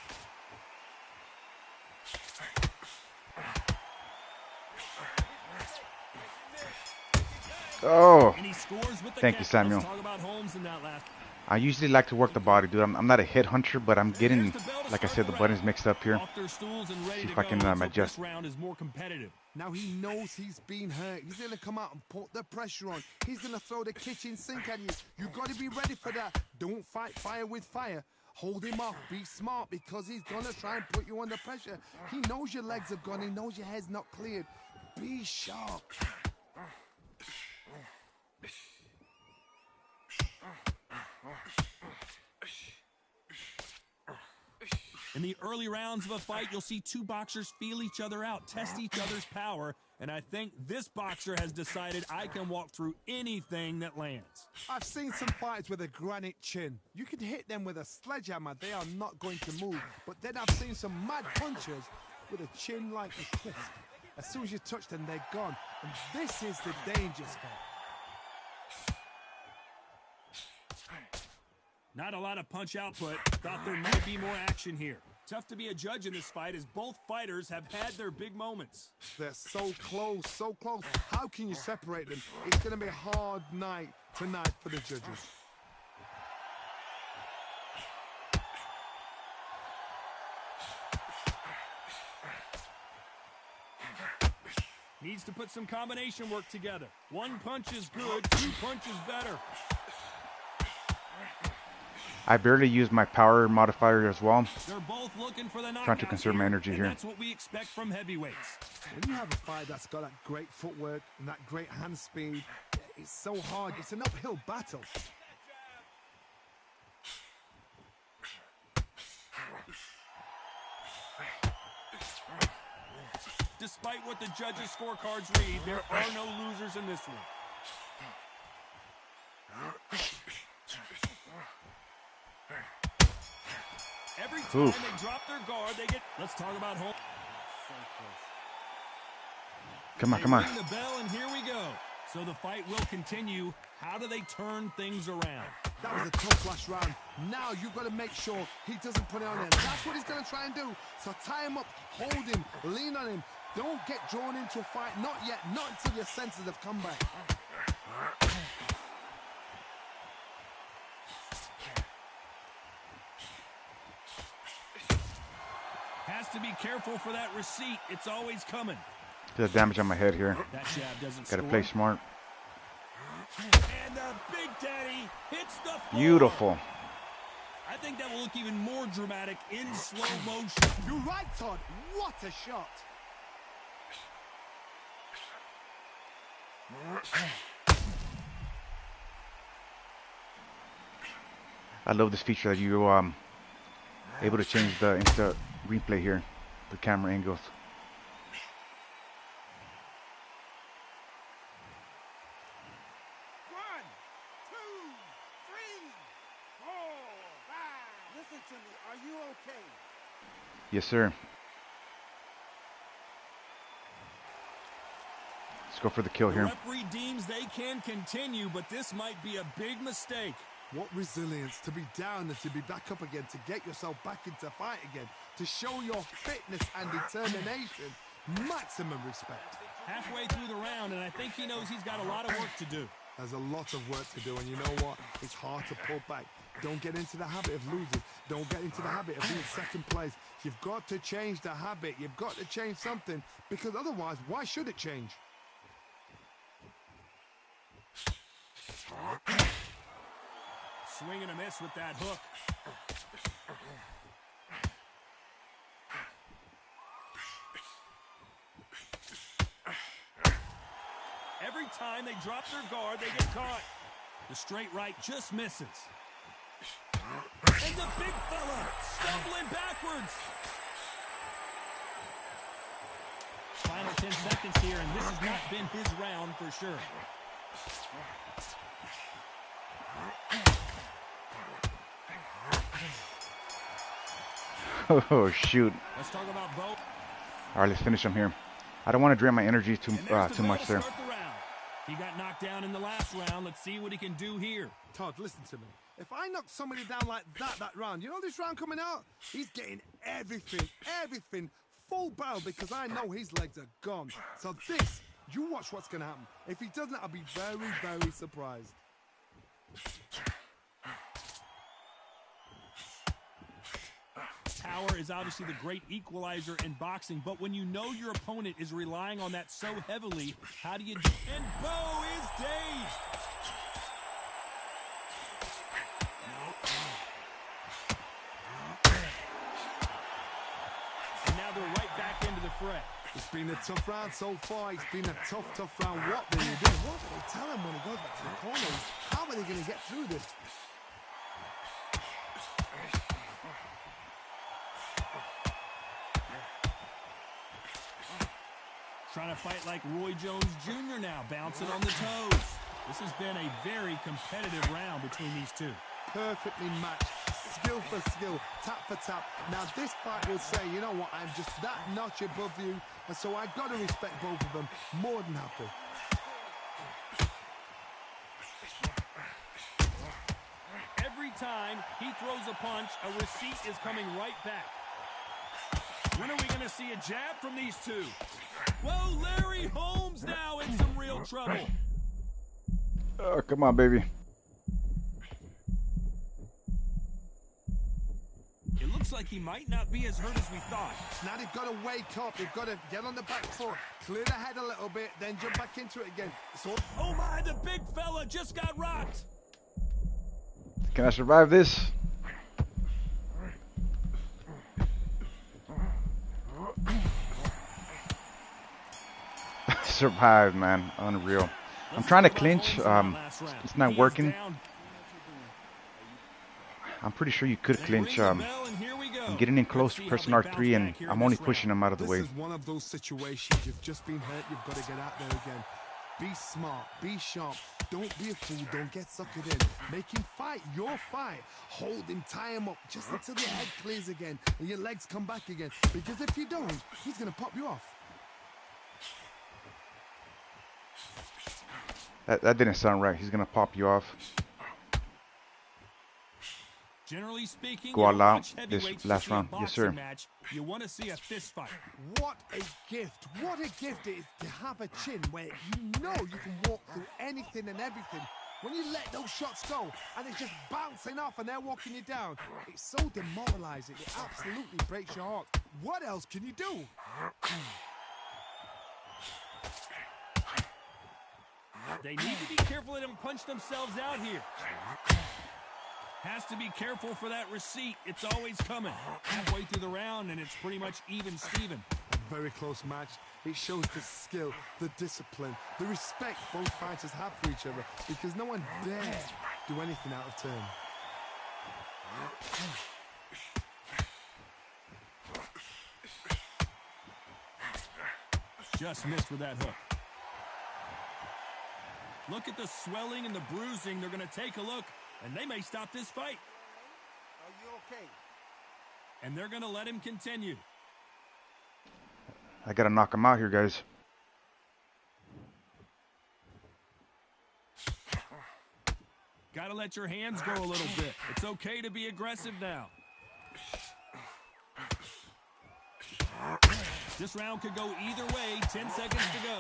Oh, And he scores with the thank you, counter. Samuel. Let's talk about Holmes in that last. I usually like to work the body, dude. I'm not a hit hunter, but I'm getting, like I said, the buttons mixed up here. Off their stools and ready See to if I go. can Let's hope adjust. this round is more competitive. Now he knows he's been hurt. He's going to come out and put the pressure on. He's going to throw the kitchen sink at you. You've got to be ready for that. Don't fight fire with fire. Hold him off. Be smart because he's going to try and put you under pressure. He knows your legs have gone. He knows your head's not cleared. Be sharp. In the early rounds of a fight, you'll see two boxers feel each other out, test each other's power, and I think this boxer has decided I can walk through anything that lands. I've seen some fighters with a granite chin. You can hit them with a sledgehammer. They are not going to move. But then I've seen some mad punchers with a chin like a crisp. As soon as you touch them, they're gone. And this is the danger spot. Not a lot of punch output. Thought there might be more action here. Tough to be a judge in this fight as both fighters have had their big moments. They're so close, so close. How can you separate them? It's going to be a hard night tonight for the judges. Needs to put some combination work together. One punch is good, two punches better. I barely use my power modifier as well. They're both looking for the Trying to conserve my energy here. That's what we expect from heavyweights. When you have a fight that's got that great footwork and that great hand speed, it's so hard. It's an uphill battle. despite what the judges' scorecards read, there are no losers in this one. Every time they drop their guard, they get... Let's talk about home. Come on, come on. Ring the bell, and here we go. So the fight will continue. How do they turn things around? That was a tough last round. Now you've got to make sure he doesn't put it on him. That's what he's going to try and do. So tie him up, hold him, lean on him. Don't get drawn into a fight. Not yet. Not until your senses have come back. Has to be careful for that receipt. It's always coming. There's damage on my head here. That jab doesn't Gotta score. play smart. And the Big Daddy hits the floor. Beautiful. I think that will look even more dramatic in slow motion. You're right, Todd. What a shot. I love this feature that you able to change the instant replay here, the camera angles. Yes, sir. Let's go for the kill here. The referee deems they can continue, but this might be a big mistake. What resilience to be down and to be back up again, to get yourself back into fight again, to show your fitness and determination. Maximum respect. Halfway through the round, and I think he knows he's got a lot of work to do. There's a lot of work to do, and you know what? It's hard to pull back. Don't get into the habit of losing. Don't get into the habit of being second place. You've got to change the habit. You've got to change something, because otherwise, why should it change? Swing and a miss with that hook. Every time they drop their guard, they get caught. The straight right just misses. And the big fella stumbling backwards. Final 10 seconds here, and this has not been his round for sure. Oh, shoot. Let's talk about both. All right, let's finish him here. I don't want to drain my energy too much there. He got knocked down in the last round. Let's see what he can do here. Todd, listen to me. If I knock somebody down like that round, you know this round coming out? He's getting everything full barrel, because I know his legs are gone. So this, you watch what's going to happen. If he doesn't, I'll be very, very surprised. Power is obviously the great equalizer in boxing, but when you know your opponent is relying on that so heavily, how do you do? And Bo is dazed. And now they're right back into the fray. It's been a tough round so far. It's been a tough round. What will you do? What will they tell him when he goes back to the corner? How are they going to get through this? Trying to fight like Roy Jones Jr. now, bouncing on the toes. This has been a very competitive round between these two. Perfectly matched, skill for skill, tap for tap. Now this fight will say, you know what, I'm just that notch above you, and so I've got to respect both of them more than happy. Every time he throws a punch, a receipt is coming right back. When are we going to see a jab from these two? Well, Larry Holmes now in some real trouble. Oh, come on, baby. It looks like he might not be as hurt as we thought. Now they've got to wake up. They've got to get on the back foot, clear the head a little bit, then jump back into it again. So oh my, the big fella just got rocked. Can I survive this? Survived, man. Unreal. I'm trying to clinch. It's not working. I'm pretty sure you could clinch. And here we go. I'm getting in close, Let's see how pressing they bounce R3, and back here in I'm only this pushing round. him out of the This way. is one of those situations. You've just been hurt. You've got to get out there again. Be smart. Be sharp. Don't be a fool. Don't get suckered in. Make him fight your fight. Hold him. Tie him up just until your head clears again and your legs come back again. Because if you don't, he's going to pop you off. That didn't sound right. He's gonna pop you off. Generally speaking, Go you all don't out watch this heavyweights to last see a round. Yes, boxing sir. match. You want to see a fist fight. What a gift. What a gift it is to have a chin where you know you can walk through anything and everything. When you let those shots go and it's just bouncing off and they're walking you down, it's so demoralizing. It absolutely breaks your heart. What else can you do? They need to be careful they don't punch themselves out here. Has to be careful for that receipt. It's always coming. Halfway through the round, and it's pretty much even Steven. A very close match. It shows the skill, the discipline, the respect both fighters have for each other because no one dares do anything out of turn. Just missed with that hook. Look at the swelling and the bruising. They're going to take a look, and they may stop this fight. Are you okay? And they're going to let him continue. I gotta knock him out here, guys. Got to let your hands go a little bit. It's okay to be aggressive now. This round could go either way. 10 seconds to go.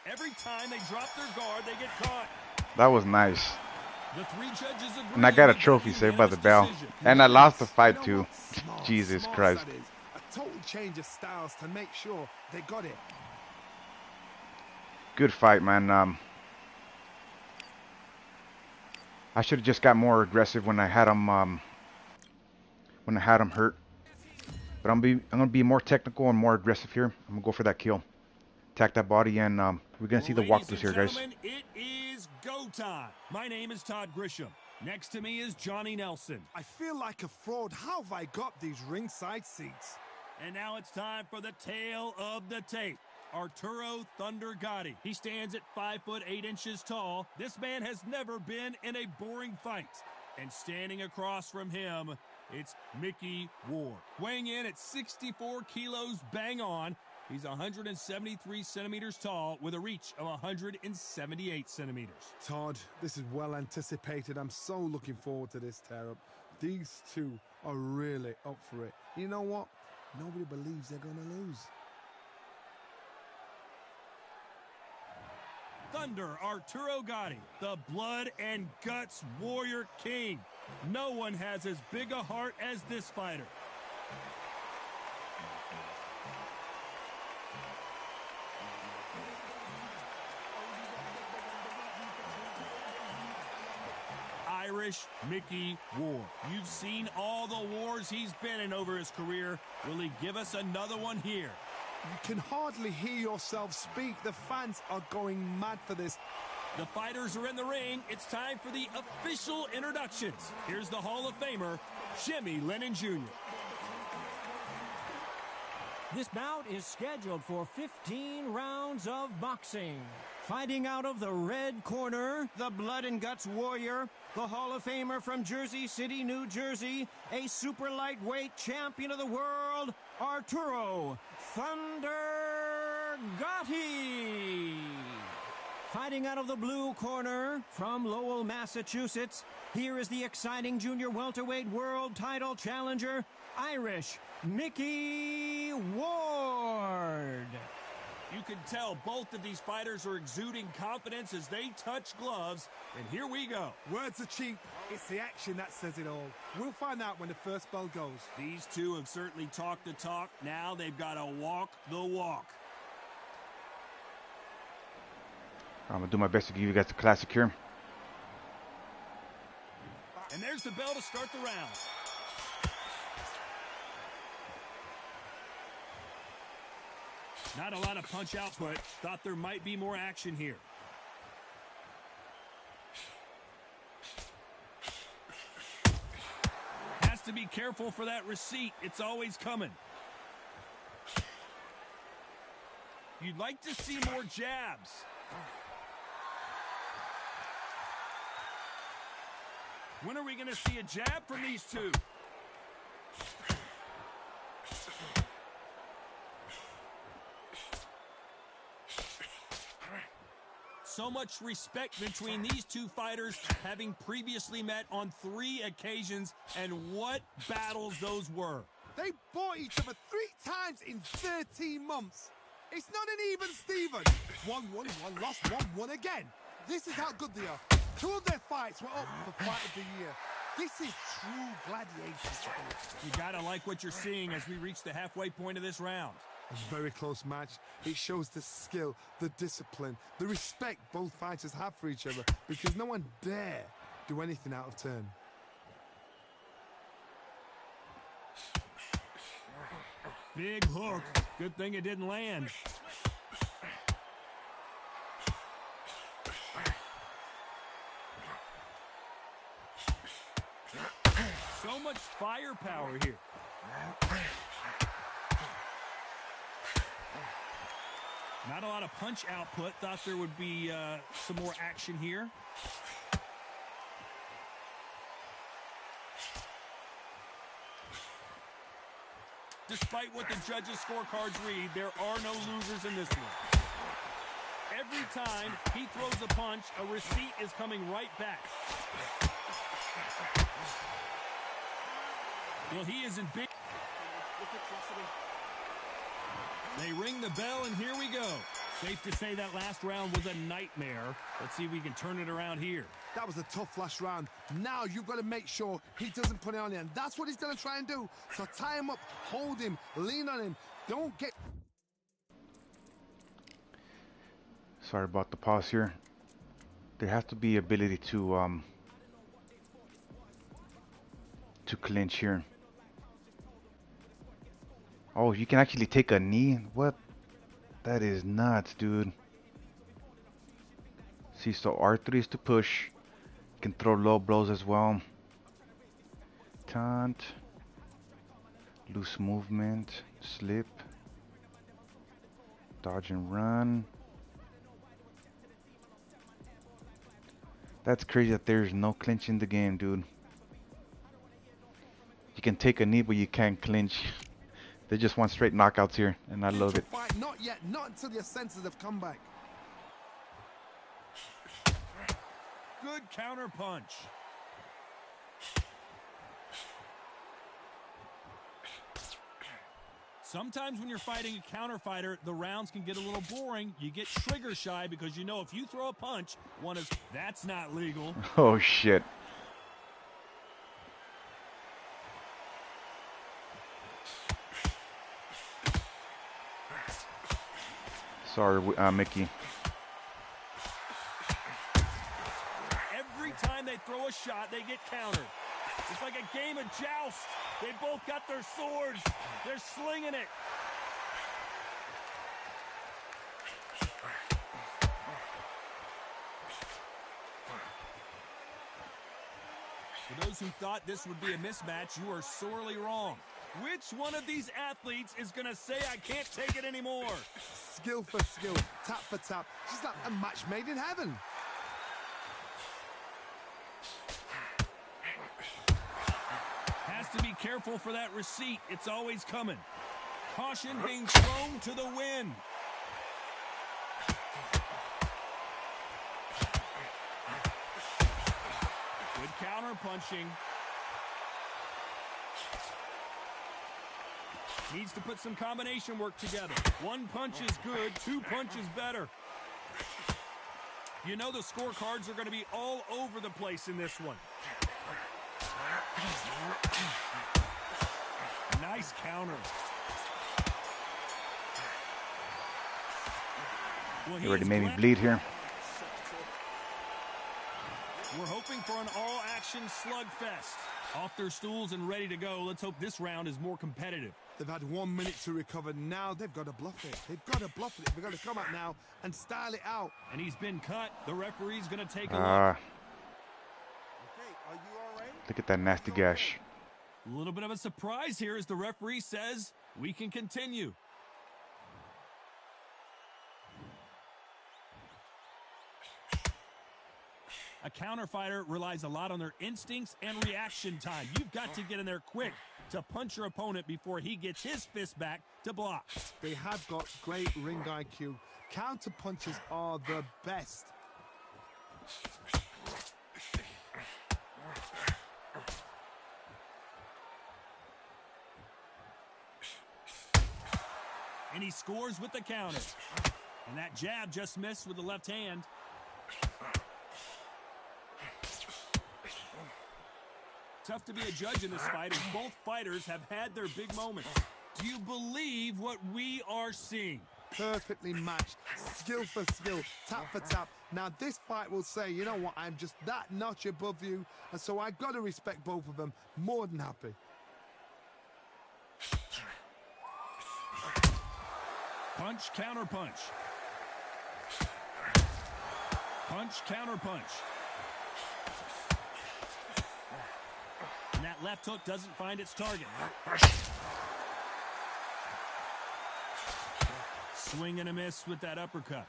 Every time they drop their guard, they get caught. That was nice. The three judges agree. And I got a trophy saved by the bell. And I lost the fight too. Jesus Smart Christ. that is. A total change of styles to make sure they got it. Good fight, man. I should have just got more aggressive when I had him hurt. But I'm gonna be more technical and more aggressive here. I'm gonna go for that kill. Attack that body, and we're gonna see the walkthroughs here, guys. It is go time. My name is Todd Grisham. Next to me is Johnny Nelson. I feel like a fraud. How have I got these ringside seats? And now it's time for the tale of the tape. Arturo Thunder Gotti. He stands at 5'8" tall. This man has never been in a boring fight. And standing across from him, it's Mickey Ward. Weighing in at 64 kilos bang on. He's 173 centimeters tall with a reach of 178 centimeters. Todd, this is well anticipated. I'm so looking forward to this tear-up. These two are really up for it. You know what? Nobody believes they're going to lose. Thunder Arturo Gotti, the blood and guts warrior king. No one has as big a heart as this fighter. Irish Mickey Ward. You've seen all the wars he's been in over his career. Will he give us another one here? You can hardly hear yourself speak. The fans are going mad for this. The fighters are in the ring. It's time for the official introductions. Here's the Hall of Famer, Jimmy Lennon Jr. This bout is scheduled for 15 rounds of boxing. Fighting out of the red corner, the blood and guts warrior, the Hall of Famer from Jersey City, New Jersey, a super lightweight champion of the world, Arturo Thunder Gotti. Fighting out of the blue corner from Lowell, Massachusetts, here is the exciting junior welterweight world title challenger, Irish Mickey Ward. You can tell both of these fighters are exuding confidence as they touch gloves. And here we go. Words are cheap. It's the action that says it all. We'll find out when the first bell goes. These two have certainly talked the talk. Now they've got to walk the walk. I'm gonna do my best to give you guys the classic here. And there's the bell to start the round. Not a lot of punch output. Thought there might be more action here. to be careful for that receipt. It's always coming. You'd like to see more jabs. When are we going to see a jab from these two? So much respect between these two fighters, having previously met on 3 occasions, and what battles those were. They fought each other 3 times in 13 months. It's not an even Steven. 1 won, 1 lost, 1 won again. This is how good they are. 2 of their fights were up for Fight of the Year. This is true gladiator sport. You gotta like what you're seeing as we reach the halfway point of this round. A very close match. It shows the skill, the discipline, the respect both fighters have for each other, because no one dare do anything out of turn. Big hook. Good thing it didn't land. So much firepower here. Not a lot of punch output. Thought there would be some more action here. Despite what the judges' scorecards read, there are no losers in this one. Every time he throws a punch, a receipt is coming right back. Well, he is in big... They ring the bell, and here we go. Safe to say that last round was a nightmare. Let's see if we can turn it around here. That was a tough last round. Now you've got to make sure he doesn't put it on you, and that's what he's going to try and do. So tie him up, hold him, lean on him. Don't get... Sorry about the pause here. There has to be ability to clinch here. Oh, you can actually take a knee? What? That is nuts, dude. See, so R3 is to push. You can throw low blows as well. Taunt. Loose movement. Slip. Dodge and run. That's crazy that there's no clinch in the game, dude. You can take a knee, but you can't clinch. They just want straight knockouts here, and I love it. Fight, not yet, not until your senses have come back. Good counter punch. Sometimes when you're fighting a counter fighter, the rounds can get a little boring. You get trigger shy because you know if you throw a punch, one is, that's not legal. Oh, shit. Sorry, Mickey. Every time they throw a shot, they get countered. It's like a game of joust. They both got their swords. They're slinging it. For those who thought this would be a mismatch, you are sorely wrong. Which one of these athletes is going to say, I can't take it anymore? Skill for skill, tap for tap. Just like a match made in heaven. Has to be careful for that receipt. It's always coming. Caution being thrown to the wind. Good counter punching. Needs to put some combination work together. 1 punch is good, 2 punches better. You know the scorecards are going to be all over the place in this one. Nice counter. Well, He already made me bleed here. We're hoping for an all-action slugfest. Off their stools and ready to go. Let's hope this round is more competitive. They've had 1 minute to recover. Now they've got to bluff it. They've got to bluff it. They've got to come out now and style it out. And he's been cut. The referee's going to take a look. Okay, are you all right? Look at that nasty gash. A little bit of a surprise here as the referee says we can continue. A counter fighter relies a lot on their instincts and reaction time. You've got to get in there quick to punch your opponent before he gets his fist back to block. They have got great ring IQ. Counter punches are the best. And he scores with the counter. And that jab just missed with the left hand. Tough to be a judge in this fight as both fighters have had their big moments. Do you believe what we are seeing? Perfectly matched, skill for skill, tap for tap. Now this fight will say, you know what, I'm just that notch above you, and so I got to respect both of them. More than happy. Punch, counter punch. Punch, counter punch. And that left hook doesn't find its target. Swing and a miss with that uppercut.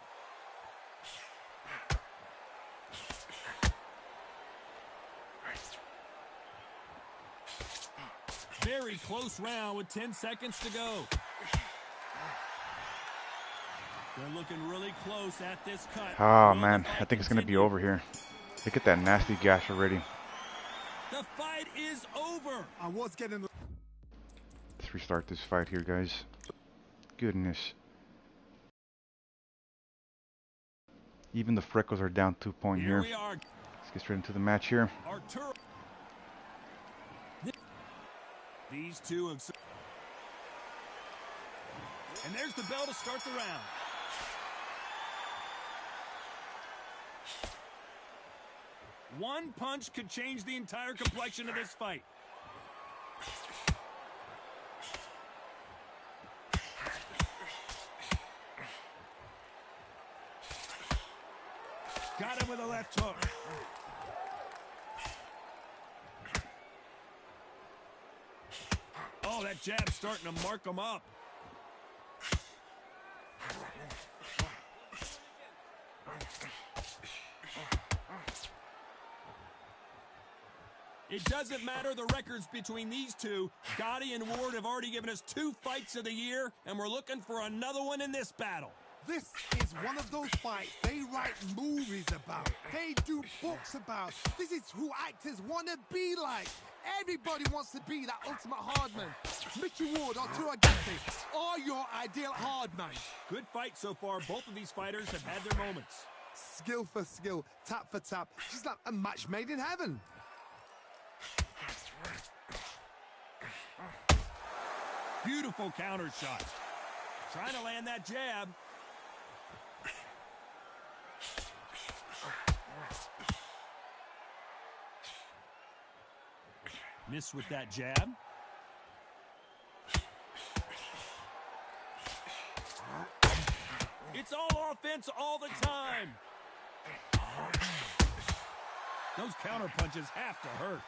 Very close round with 10 seconds to go. They're looking really close at this cut. Oh man, I think it's going to be over here. Look at that nasty gash already. The fight is over. I was getting... Let's restart this fight here, guys. Goodness. Even the freckles are down 2 points here. We are. Let's get straight into the match here. Arturo. These two have... And there's the bell to start the round. One punch could change the entire complexion of this fight. Got him with a left hook. Oh, that jab's starting to mark him up. It doesn't matter the records between these two. Gotti and Ward have already given us 2 fights of the year, and we're looking for another one in this battle. This is one of those fights they write movies about. They do books about. This is who actors want to be like. Everybody wants to be that ultimate hardman. Mickey Ward, Arturo Gatti are your ideal hardman. Good fight so far. Both of these fighters have had their moments. Skill for skill, tap for tap. Just like a match made in heaven. Beautiful counter shot. Trying to land that jab. Miss with that jab. It's all offense all the time. Those counter punches have to hurt.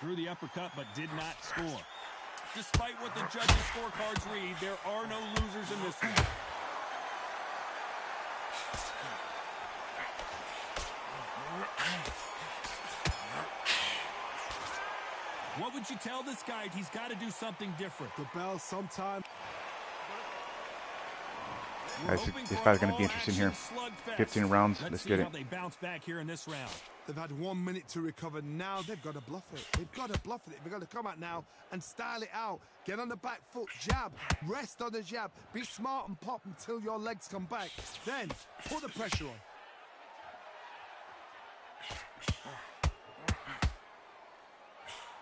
Threw the uppercut but did not score. Despite what the judges' scorecards read, there are no losers in this one. What would you tell this guy? He's got to do something different. The bell sometime. This fight's going to be interesting here. 15 rounds. Let's get it. How they bounce back here in this round. They've had 1 minute to recover. Now they've got to bluff it. They've got to bluff it. They've got to come out now and style it out. Get on the back foot, jab, rest on the jab. Be smart and pop until your legs come back. Then put the pressure on.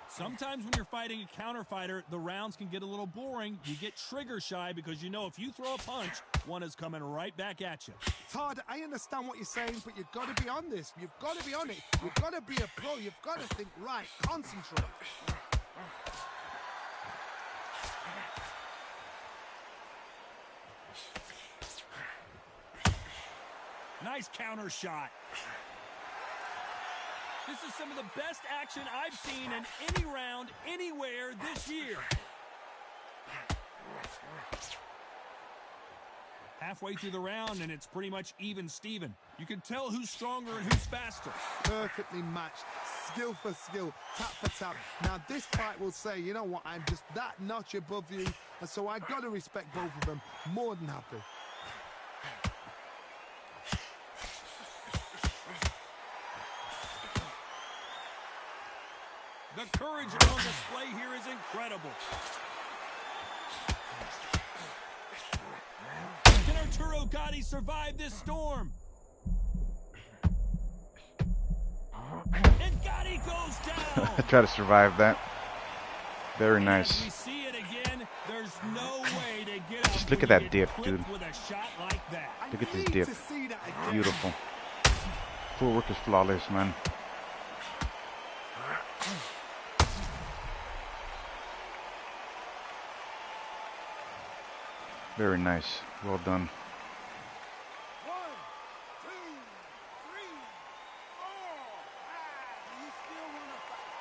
Sometimes when you're fighting a counter fighter, the rounds can get a little boring. You get trigger shy because you know if you throw a punch, one is coming right back at you. Todd, I understand what you're saying, but you've got to be on this. You've got to be on it. You've got to be a pro. You've got to think right. Concentrate. Nice counter shot. This is some of the best action I've seen in any round, anywhere this year. Halfway through the round, and it's pretty much even Steven. You can tell who's stronger and who's faster. Perfectly matched, skill for skill, tap for tap. Now this fight will say, you know what, I'm just that notch above you, and so I got to respect both of them. More than happy. The courage on display here is incredible. Can Arturo Gatti survive this storm? And Gatti goes down. Try to survive that. Very nice. As we see it again, there's no way to get out. Just look at that dip, dude. With a shot like that. Look at this dip. Beautiful. Footwork is flawless, man. Very nice. Well done. 1, 2, 3, 4. Do you still want to fight?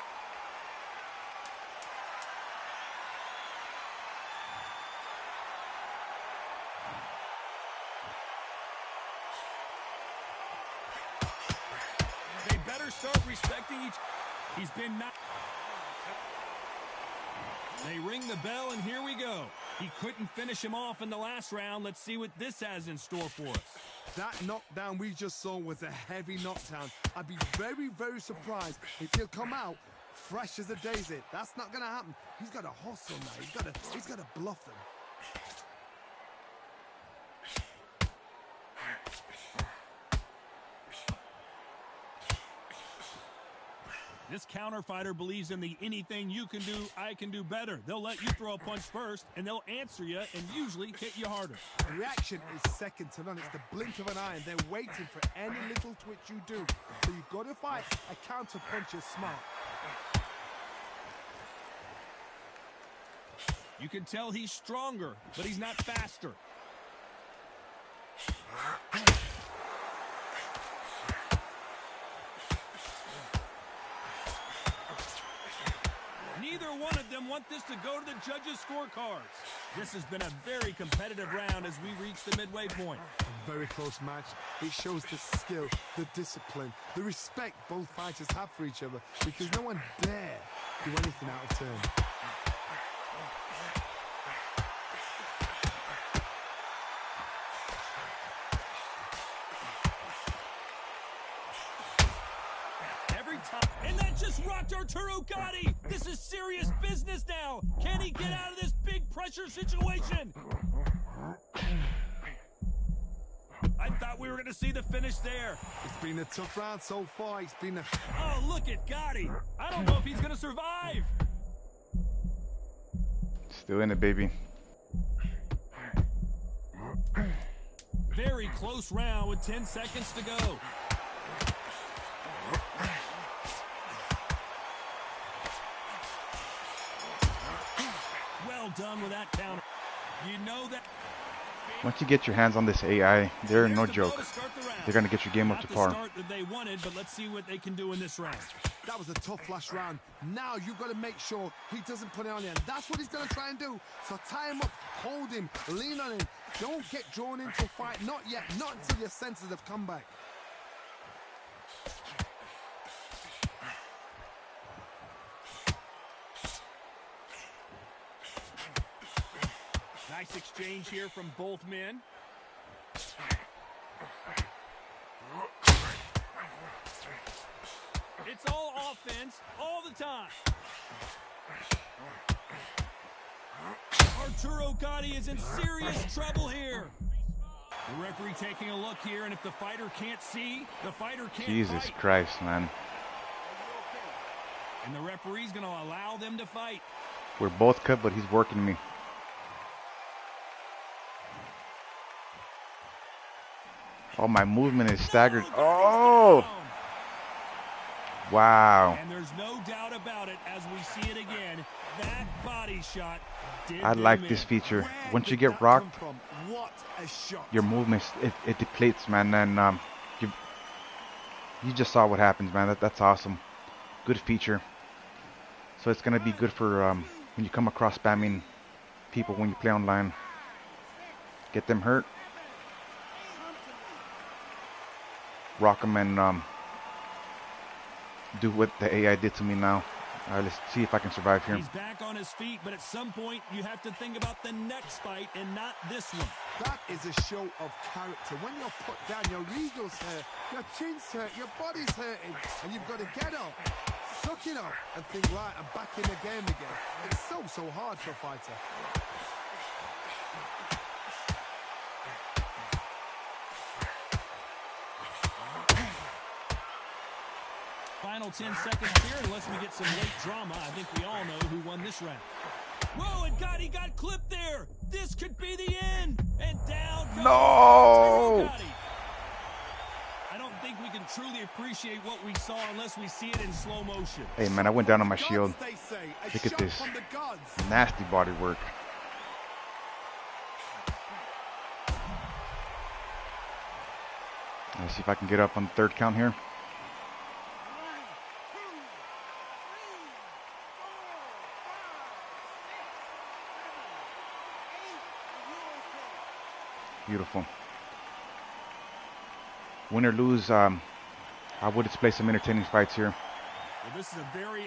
They better start respecting each. He's been knocked. They ring the bell, and here we go. He couldn't finish him off in the last round. Let's see what this has in store for us. That knockdown we just saw was a heavy knockdown. I'd be very, very surprised if he'll come out fresh as a daisy. That's not going to happen. He's got to hustle now. He's got to bluff them. This counter fighter believes in the anything you can do, I can do better. They'll let you throw a punch first, and they'll answer you and usually hit you harder. The reaction is second to none. It's the blink of an eye, and they're waiting for any little twitch you do. So you've got to fight a counter punch is smart. You can tell he's stronger, but he's not faster. Neither one of them want this to go to the judges' scorecards. This has been a very competitive round as we reach the midway point. A very close match. It shows the skill, the discipline, the respect both fighters have for each other, because no one dare do anything out of turn. And that just rocked Arturo Gatti. This is serious business now. Can he get out of this big pressure situation? I thought we were going to see the finish there. It's been a tough round so far. It's been a... Oh, look at Gatti. I don't know if he's going to survive. Still in it, baby. Very close round with 10 seconds to go. Well done with that counter. You know that. Once you get your hands on this AI, they're no joke. They're going to get your game up to par. Start that they wanted, but let's see what they can do in this round. That was a tough last round. Now you've got to make sure he doesn't put it on you. And that's what he's going to try and do. So tie him up, hold him, lean on him. Don't get drawn into a fight. Not yet. Not until your senses have come back. Nice exchange here from both men. It's all offense, all the time. Arturo Gatti is in serious trouble here. The referee taking a look here, and if the fighter can't see, the fighter can't Jesus fight. Christ, man. And the referee's going to allow them to fight. We're both cut, but he's working me. Oh, my movement is staggered. Oh! Wow. And there's no doubt about it as we see it again. That body shot did I like this feature. Once you get rocked, What a shot. your movement it depletes, man, and you just saw what happens, man. That's awesome. Good feature. So it's gonna be good for when you come across spamming people when you play online. Get them hurt, rock them, and do what the AI did to me now. All right, let's see if I can survive here. He's back on his feet, but at some point you have to think about the next fight and not this one. That is a show of character. When you're put down, your eagle's hurt, your chin's hurt, your body's hurting, and you've got to get up, suck it up, and think, right, I'm back in the game again. It's so hard for a fighter. Final 10 seconds here, unless we get some late drama. I think we all know who won this round. Whoa, and he got clipped there. This could be the end. And down goes No! Gotti. I don't think we can truly appreciate what we saw unless we see it in slow motion. Hey, man, I went down on my shield. They say, Look at this. from the gods. Nasty body work. Let's see if I can get up on the third count here. Beautiful. Win or lose, I would display some entertaining fights here. Well, this is a very...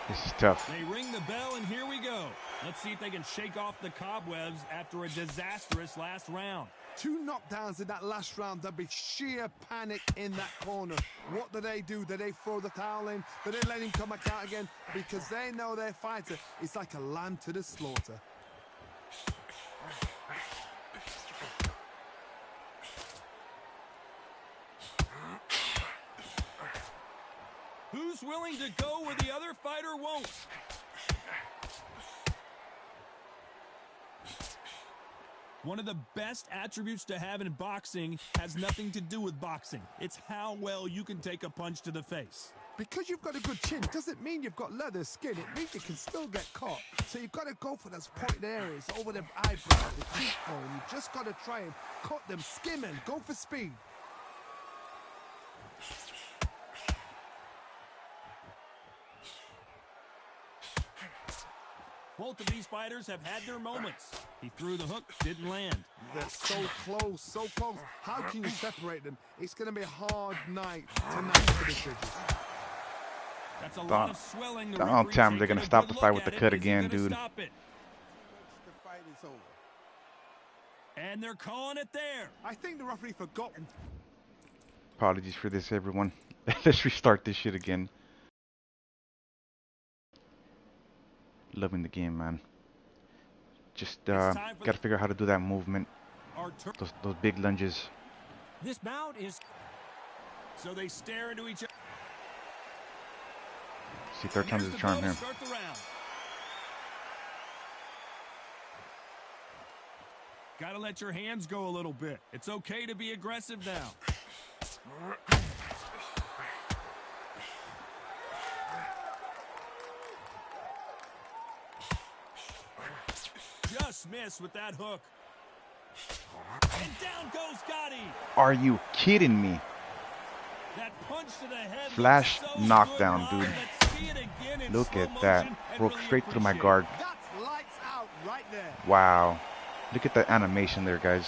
This is tough. They ring the bell, and here we go. Let's see if they can shake off the cobwebs after a disastrous last round. 2 knockdowns in that last round. There'll be sheer panic in that corner. What do? Do they throw the towel in? Do they let him come back out again? Because they know their fighter is like a lamb to the slaughter. Who's willing to go where the other fighter won't? One of the best attributes to have in boxing has nothing to do with boxing. It's how well you can take a punch to the face. Because you've got a good chin doesn't mean you've got leather skin. It means you can still get caught. So you've got to go for those pointed areas over the eyebrows, the cheekbone. You've just got to try and cut them, skim and go for speed. Both of these fighters have had their moments. He threw the hook, didn't land. They're so close, so close. How can you separate them? It's going to be a hard night tonight for the judges. That's a lot of swelling. Don't tell them they're going to stop the fight with the cut again, dude. The fight is over. And they're calling it there. I think the referee forgot. Apologies for this, everyone. Let's restart this shit again. Loving the game, man. Just gotta figure out how to do that movement. Those big lunges. This bout is... So they stare into each other. See, third time's the charm here. Start the round. Gotta let your hands go a little bit. It's okay to be aggressive now. Just missed with that hook. And down goes Gotti. Are you kidding me? That punch to the head. Flash so knockdown, good. dude. Let's see it again in Look slow at that. motion and Broke really straight through my appreciate guard. That's lights out right there. Wow. Look at the animation there, guys.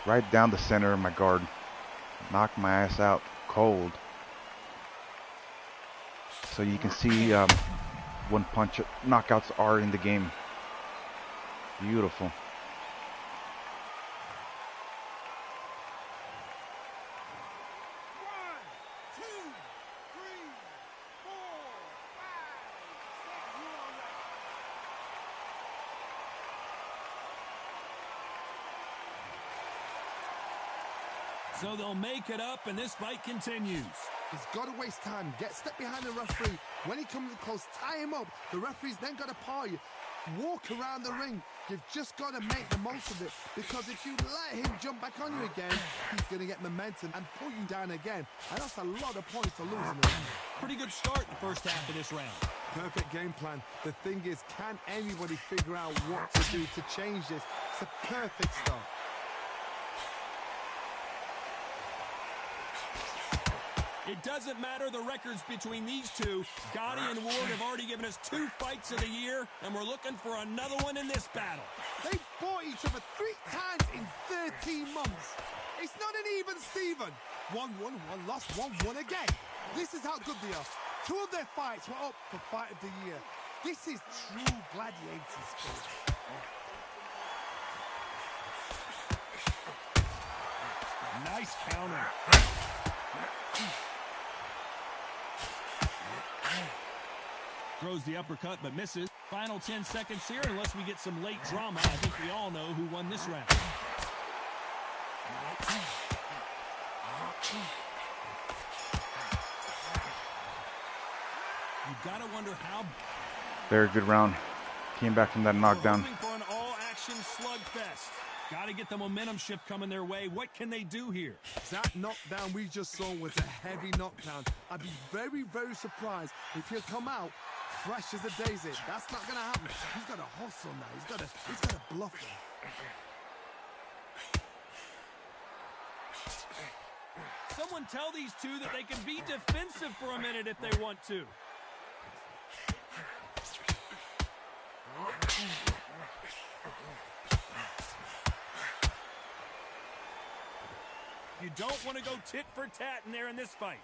Right down the center of my guard. Knocked my ass out cold. So you can see one punch knockouts are in the game. Beautiful. So they'll make it up, and this fight continues. He's got to waste time. Step behind the referee. When he comes close, tie him up. The referee's then got to paw you. Walk around the ring. You've just got to make the most of it, because if you let him jump back on you again, he's going to get momentum and pull you down again. And that's a lot of points to lose in the round. Pretty good start in the first half of this round. Perfect game plan. The thing is, can anybody figure out what to do to change this? It's a perfect start. It doesn't matter the records between these two. Gotti and Ward have already given us 2 fights of the year, and we're looking for another one in this battle. They fought each other 3 times in 13 months. It's not an even Steven. 1-1, 1 lost, 1-1 again. This is how good they are. 2 of their fights were up for Fight of the Year. This is true gladiator sport. Nice counter. Throws the uppercut but misses. Final 10 seconds here, unless we get some late drama. I think we all know who won this round. You gotta wonder how. Very good round. Came back from that knockdown. Hoping for an all-action slugfest. Got to get the momentum shift coming their way. What can they do here? That knockdown we just saw was a heavy knockdown. I'd be very, very surprised if he'll come out fresh as a daisy. That's not going to happen. He's got to hustle now. He's got to bluff him. Someone tell these two that they can be defensive for a minute if they want to. You don't want to go tit for tat in there in this fight.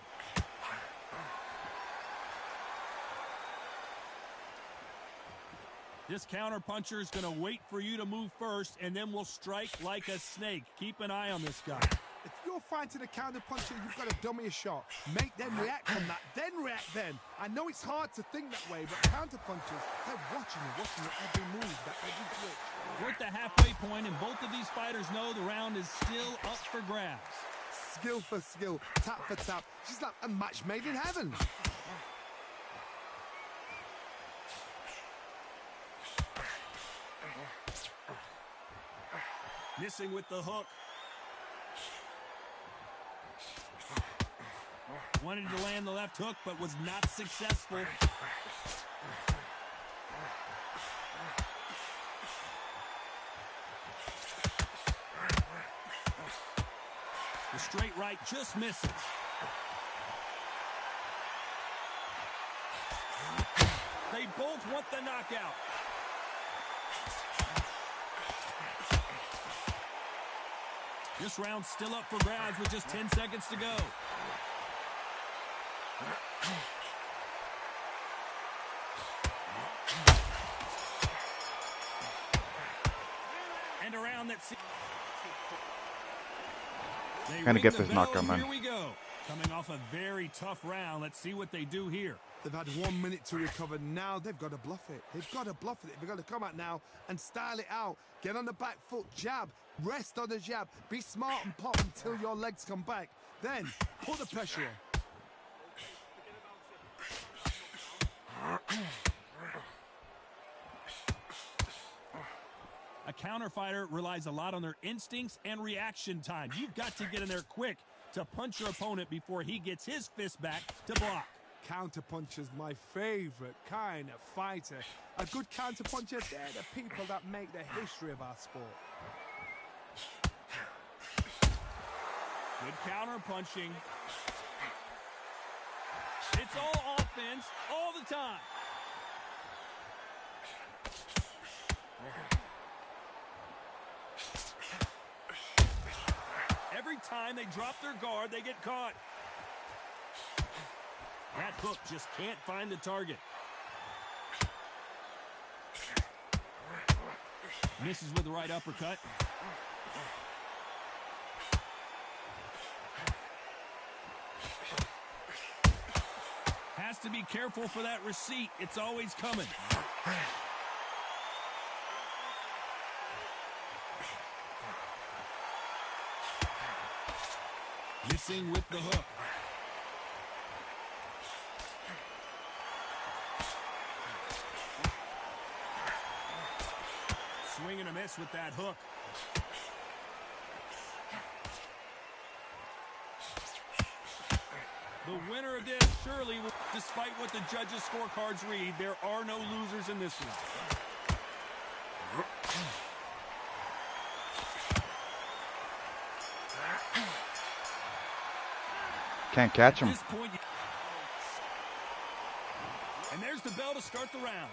This counterpuncher is going to wait for you to move first, and then will strike like a snake. Keep an eye on this guy. If you're fighting a counterpuncher, you've got to dummy a shot. Make them react from that, then react then. I know it's hard to think that way, but counterpunchers, they're watching your every move, that every twitch. We're at the halfway point, and both of these fighters know the round is still up for grabs. Skill for skill, tap for tap. She's like a match made in heaven. Missing with the hook. Wanted to land the left hook, but was not successful. The straight right just misses. They both want the knockout. This round's still up for grabs with just 10 seconds to go. And around that. Gonna get this knockdown, man. Here we go. Coming off a very tough round. Let's see what they do here. They've had 1 minute to recover. Now they've got to bluff it. They've got to bluff it. They've got to come out now and style it out. Get on the back foot, jab, rest on the jab. Be smart and pop until your legs come back. Then put the pressure on. A counter fighter relies a lot on their instincts and reaction time. You've got to get in there quick to punch your opponent before he gets his fist back to block. Counterpuncher's my favorite kind of fighter. A good counterpuncher, they're the people that make the history of our sport. Good counter punching. It's all offense all the time. Every time they drop their guard, they get caught. That hook just can't find the target. Misses with the right uppercut. Has to be careful for that receipt. It's always coming. Missing with the hook. Swinging and a miss with that hook. The winner of this surely, despite what the judges' scorecards read, there are no losers in this one. Can't catch him. And there's the bell to start the round.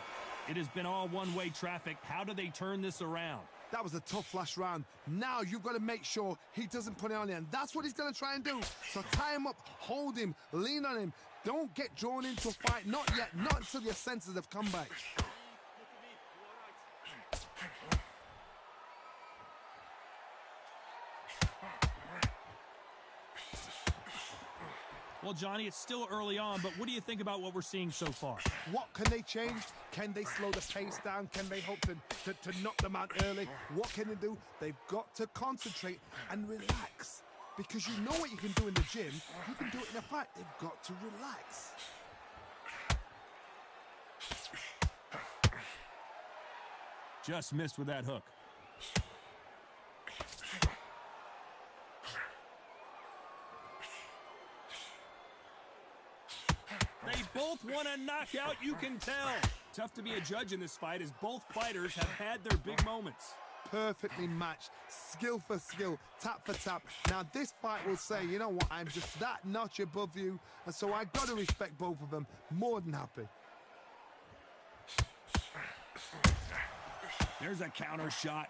It has been all one-way traffic. How do they turn this around? That was a tough last round. Now you've got to make sure he doesn't put it on you, and that's what he's going to try and do. So tie him up, hold him, lean on him. Don't get drawn into a fight. Not yet. Not until your senses have come back. Well, Johnny, it's still early on, but what do you think about what we're seeing so far? What can they change? Can they slow the pace down? Can they hope to knock them out early? What can they do? They've got to concentrate and relax. Because you know what you can do in the gym. You can do it in a fight. They've got to relax. Just missed with that hook. They both want a knockout, you can tell. Tough to be a judge in this fight as both fighters have had their big moments. Perfectly matched, skill for skill, tap for tap. Now this fight will say, you know what, I'm just that notch above you, and so I've got to respect both of them. More than happy. There's a counter shot.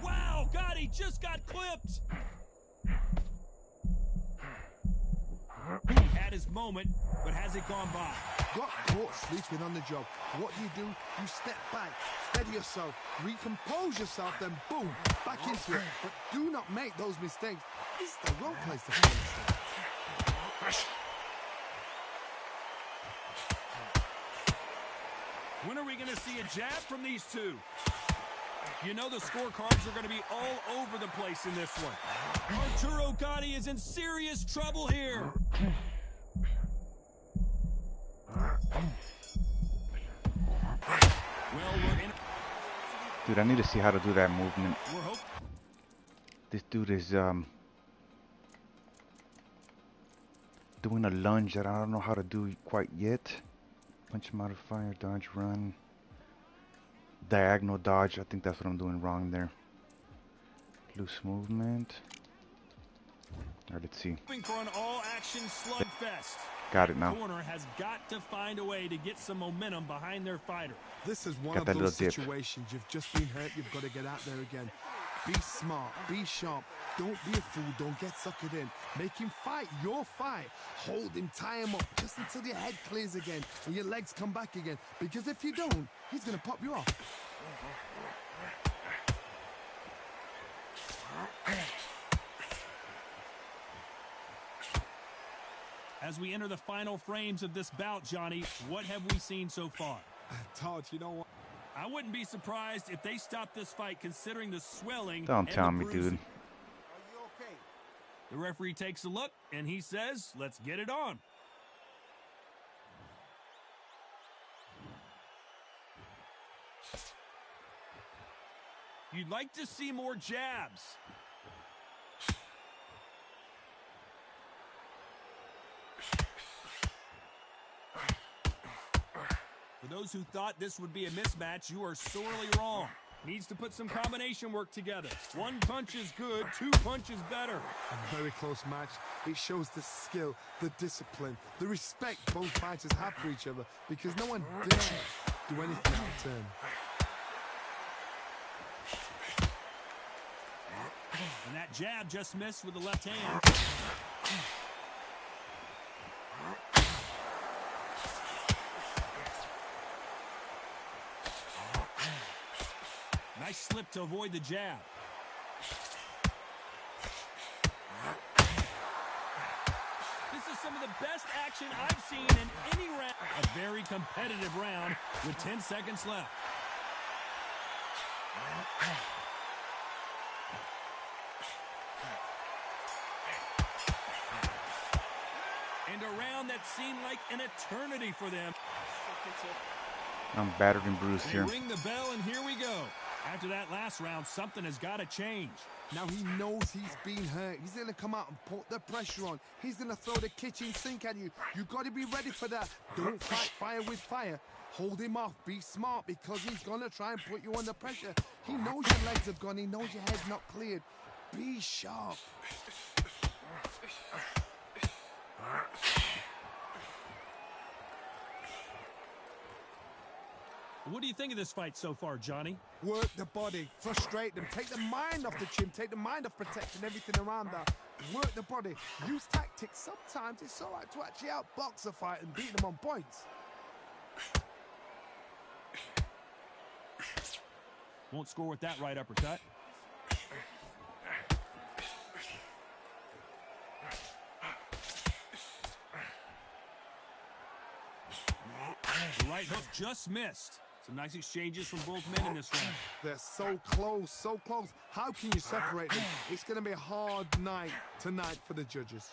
Wow, God, he just got clipped. He had his moment, but has it gone by? Got caught sleeping on the job. What do? You step back, steady yourself, recompose yourself, then boom, back into it. But do not make those mistakes. This is the wrong place to make mistakes. When are we going to see a jab from these two? You know the scorecards are going to be all over the place in this one. Arturo Gatti is in serious trouble here. Well, dude, I need to see how to do that movement. This dude is doing a lunge that I don't know how to do quite yet. Punch modifier, dodge, run. Diagonal dodge. I think that's what I'm doing wrong there. Loose movement. Alright, let's see. For an all-action slugfest. Got it now. The corner has got to find a way to get some momentum behind their fighter. This is one of those situations. You've just been hurt. You've got to get out there again. Be smart. Be sharp. Don't be a fool. Don't get suckered in. Make him fight your fight. Hold him. Tie him up just until your head clears again and your legs come back again. Because if you don't, he's going to pop you off. As we enter the final frames of this bout, Johnny, what have we seen so far? Todd, you know what? I wouldn't be surprised if they stopped this fight considering the swelling. Don't tell me, dude. Are you okay? The referee takes a look, and he says, let's get it on. You'd like to see more jabs. For those who thought this would be a mismatch, you are sorely wrong. Needs to put some combination work together. One punch is good, two punches better. A very close match. It shows the skill, the discipline, the respect both fighters have for each other because no one dares do anything out of turn. And that jab just missed with the left hand. Nice slip to avoid the jab. This is some of the best action I've seen in any round. A very competitive round with 10 seconds left. And a round that seemed like an eternity for them. I'm battered and bruised here. Ring the bell, and here we go. After that last round, something has got to change. Now he knows he's been hurt. He's going to come out and put the pressure on. He's going to throw the kitchen sink at you. You got to be ready for that. Don't fight fire with fire. Hold him off. Be smart because he's going to try and put you under pressure. He knows your legs have gone. He knows your head's not cleared. Be sharp. What do you think of this fight so far, Johnny? Work the body, frustrate them, take the mind off the chin, take the mind off protecting everything around that. Work the body, use tactics. Sometimes it's all right to actually outbox a fight and beat them on points. Won't score with that right uppercut. The right hook just missed. Some nice exchanges from both men in this round. They're so close, so close. How can you separate them? It's going to be a hard night tonight for the judges.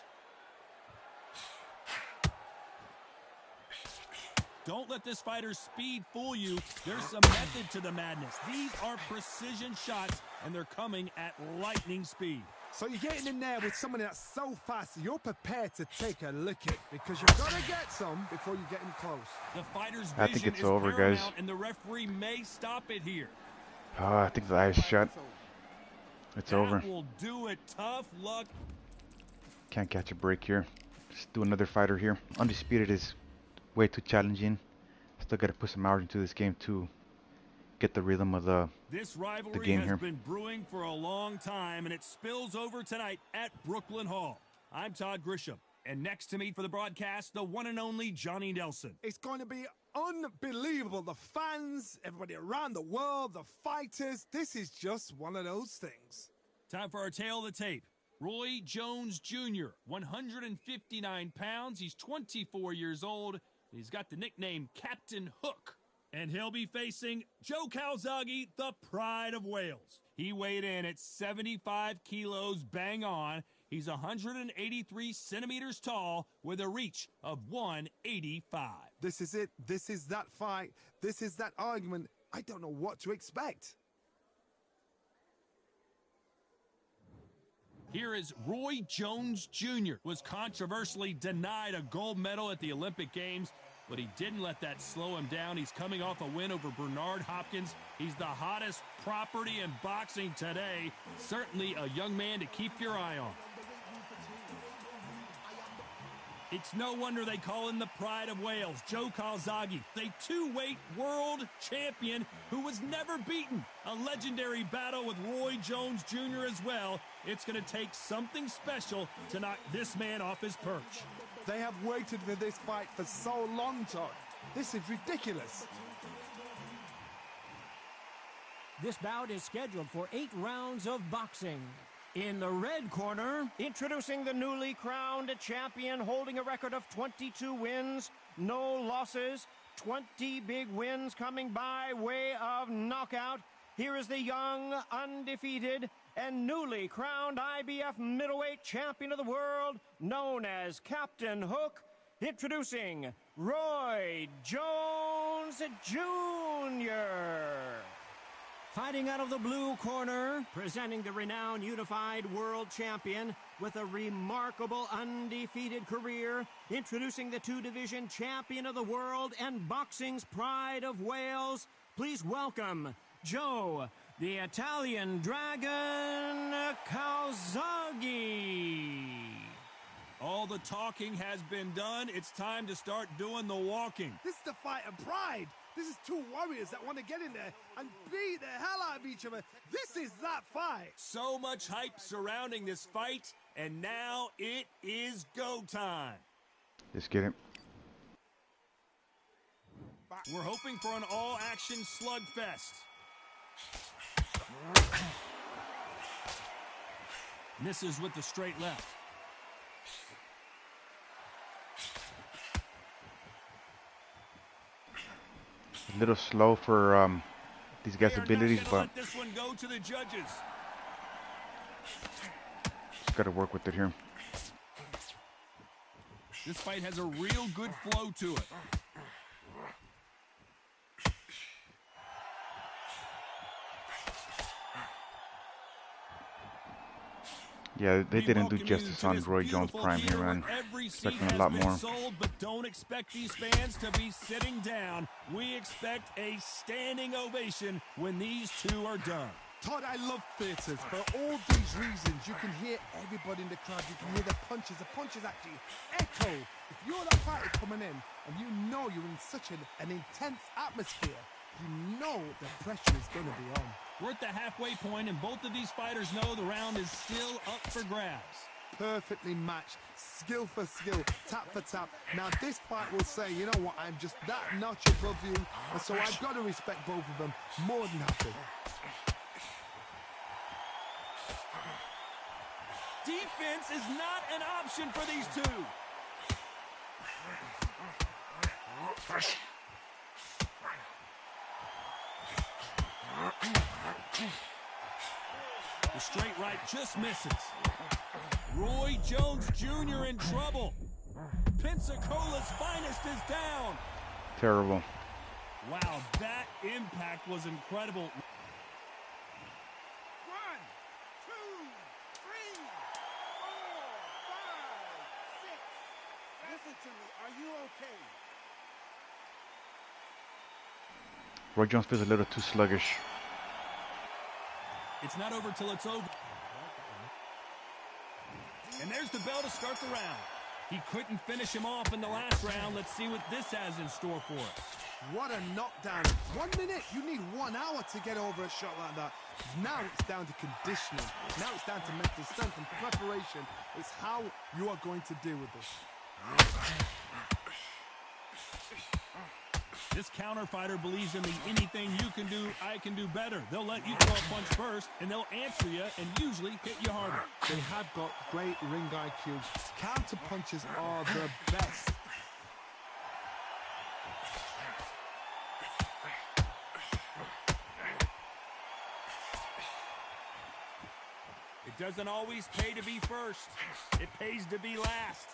Don't let this fighter's speed fool you. There's some method to the madness. These are precision shots, and they're coming at lightning speed. So you're getting in there with someone that's so fast, you're prepared to take a lick it because you've got to get some before you get in close. The fighter's I think vision it's is over, guys. paramount, and the referee may stop it here. Oh, I think the eye's shut. It's That over. will do it. Tough luck. Can't catch a break here. Let's do another fighter here. Undisputed is way too challenging. Still got to put some hours into this game to get the rhythm of the This rivalry game has here. been brewing for a long time, and it spills over tonight at Brooklyn Hall. I'm Todd Grisham, and next to me for the broadcast, the one and only Johnny Nelson. It's going to be unbelievable. The fans, everybody around the world, the fighters. This is just one of those things. Time for our tail of the tape. Roy Jones Jr., 159 pounds. He's 24 years old. He's got the nickname Captain Hook. And he'll be facing Joe Calzaghe, the Pride of Wales. He weighed in at 75 kilos bang on. He's 183 centimeters tall with a reach of 185. This is it. This is that fight. This is that argument. I don't know what to expect. Here is Roy Jones Jr. Was controversially denied a gold medal at the Olympic Games, but he didn't let that slow him down. He's coming off a win over Bernard Hopkins. He's the hottest property in boxing today. Certainly a young man to keep your eye on. It's no wonder they call him the Pride of Wales, Joe Calzaghe, a two-weight world champion who was never beaten. A legendary battle with Roy Jones Jr. as well. It's going to take something special to knock this man off his perch. They have waited for this fight for so long, Todd. This is ridiculous. This bout is scheduled for 8 rounds of boxing. In the red corner, introducing the newly crowned champion, holding a record of 22 wins, no losses, 20 big wins coming by way of knockout. Here is the young, undefeated, and newly crowned IBF middleweight champion of the world, known as Captain Hook, introducing Roy Jones Jr. Fighting out of the blue corner, presenting the renowned unified world champion with a remarkable undefeated career, introducing the two-division champion of the world and boxing's Pride of Wales. Please welcome Joe, the Italian Dragon Calzaghe. All the talking has been done. It's time to start doing the walking. This is the fight of pride. This is two warriors that want to get in there and beat the hell out of each other. This is that fight. So much hype surrounding this fight, and now it is go time. Let's get it. We're hoping for an all-action slugfest. Misses with the straight left. A little slow for these guys' abilities, but Let this one go to the judges. just got to work with it here. This fight has a real good flow to it. Yeah, they We didn't do welcome you justice to on this Roy Jones' beautiful prime here, theater man. where every seat Expecting a has lot been more. sold, but don't expect these fans to be sitting down. We expect a standing ovation when these two are done. Todd, I love theatres. For all these reasons, you can hear everybody in the crowd. You can hear the punches. The punches actually echo. If you're that fighter coming in and you know you're in such an intense atmosphere, you know the pressure is going to be on. We're at the halfway point, and both of these fighters know the round is still up for grabs. Perfectly matched, skill for skill, tap for tap. Now this fight will say, you know what, I'm just that notch above you, and so I've got to respect both of them more than happy. Defense is not an option for these two. The straight right just misses. Roy Jones Jr. in trouble. Pensacola's finest is down. Terrible. Wow, that impact was incredible. 1, 2, 3, 4, 5, 6. Listen to me. Are you okay? Roy Jones feels a little too sluggish. It's not over till it's over. And there's the bell to start the round. He couldn't finish him off in the last round. Let's see what this has in store for us. What a knockdown. 1 minute, you need 1 hour to get over a shot like that. Now it's down to conditioning. Now it's down to mental strength and preparation. It's how you are going to deal with this. This counter fighter believes in the anything you can do, I can do better. They'll let you throw a punch first, and they'll answer you and usually hit you harder. They have got great ring IQ. Counter punches are the best. It doesn't always pay to be first. It pays to be last.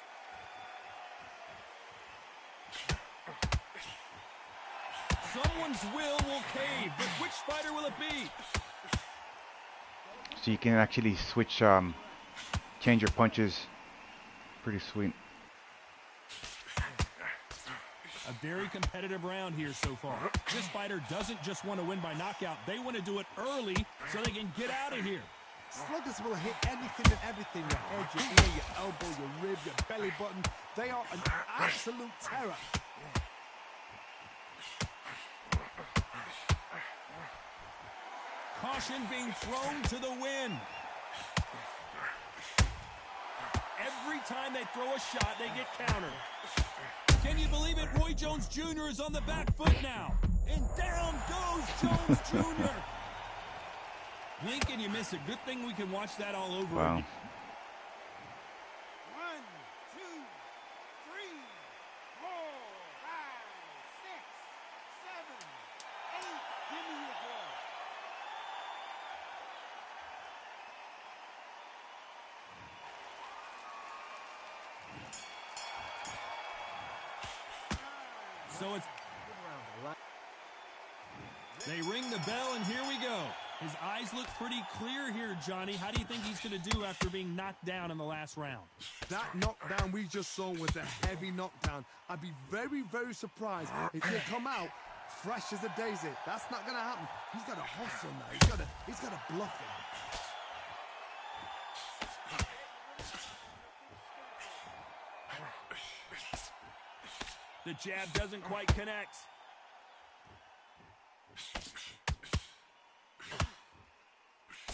Someone's will cave, but which fighter will it be? So you can actually switch, change your punches. Pretty sweet. A very competitive round here so far. This fighter doesn't just want to win by knockout. They want to do it early so they can get out of here. Sluggers will hit anything and everything. Your head, your ear, your elbow, your rib, your belly button. They are an absolute terror. Caution being thrown to the wind. Every time they throw a shot, they get countered. Can you believe it? Roy Jones Jr. is on the back foot now. And down goes Jones Jr. Blink and you miss it. Good thing we can watch that all over Wow. again. 1, 2, 3, 4, 5, 6, 7, 8. Give me your ball. So it's... They ring the bell, and here we go. His eyes look pretty clear here, Johnny. How do you think he's going to do after being knocked down in the last round? That knockdown we just saw was a heavy knockdown. I'd be very, very surprised if he come out fresh as a daisy. That's not going to happen. He's got to hustle now. He's got to bluff him. The jab doesn't quite connect.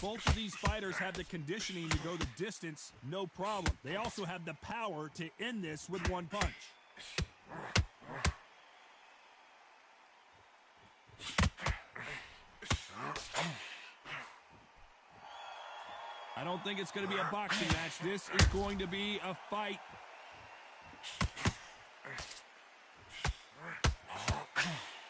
Both of these fighters have the conditioning to go the distance, no problem. They also have the power to end this with one punch. I don't think it's going to be a boxing match. This is going to be a fight.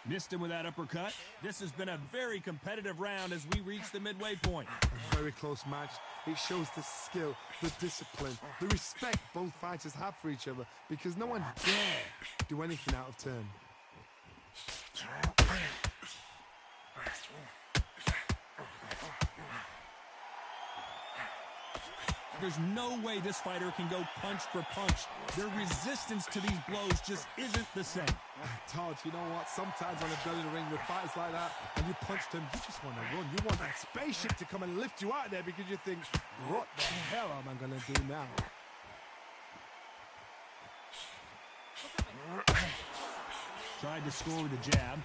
Missed him with that uppercut. This has been a very competitive round as we reach the midway point. A very close match. It shows the skill, the discipline, the respect both fighters have for each other because no one dare do anything out of turn. There's no way this fighter can go punch for punch. Their resistance to these blows just isn't the same. Todd, you know what? Sometimes on a belly of the ring with fighters like that, and you punch them, you just want to run. You want that spaceship to come and lift you out of there because you think, what the hell am I going to do now? Tried to score with a jab.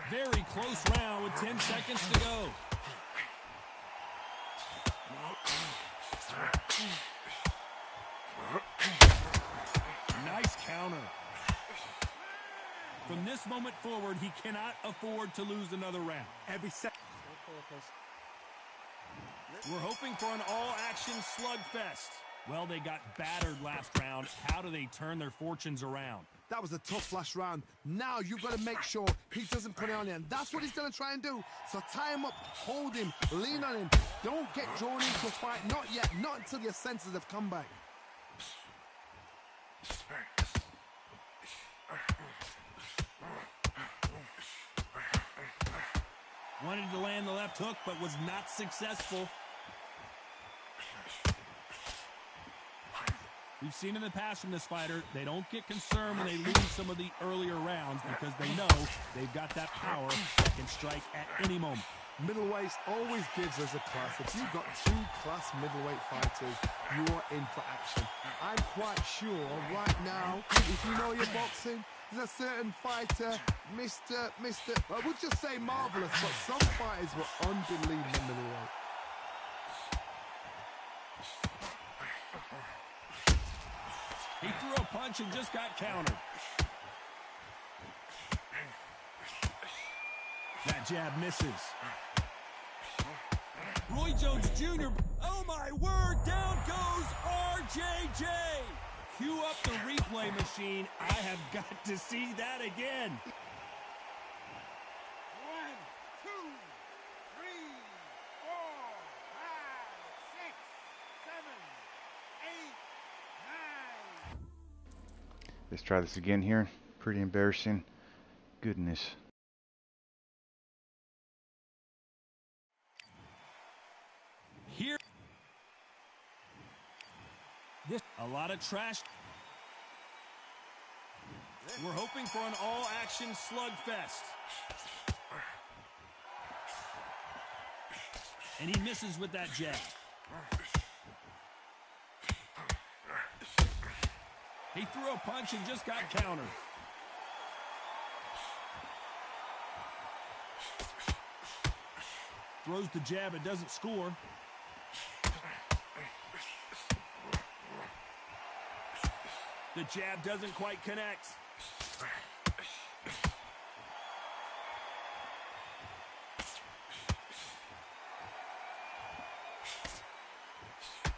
Very close round with 10 seconds to go. Nice counter. From this moment forward, he cannot afford to lose another round. Every second. We're hoping for an all-action slugfest. Well, they got battered last round. How do they turn their fortunes around? That was a tough last round. Now you've got to make sure he doesn't put it on you, and that's what he's going to try and do. So tie him up, hold him, lean on him. Don't get drawn into a fight. Not yet. Not until your senses have come back. Wanted to land the left hook, but was not successful. We've seen in the past from this fighter, they don't get concerned when they lose some of the earlier rounds because they know they've got that power that can strike at any moment. Middleweight always gives us a class. If you've got two class middleweight fighters, you are in for action. I'm quite sure right now, if you know your boxing, there's a certain fighter, Mr. I would just say marvelous, but some fighters were unbelievable middleweight. He threw a punch and just got countered. That jab misses. Roy Jones Jr. Oh my word, down goes RJJ. Cue up the replay machine. I have got to see that again. 1, 2, 3, 4, 5, 6, 7, 8, 9. Let's try this again here. Pretty embarrassing. Goodness. Here. A lot of trash. We're hoping for an all-action slugfest. And he misses with that jab. He threw a punch and just got countered. Throws the jab, it doesn't score. The jab doesn't quite connect.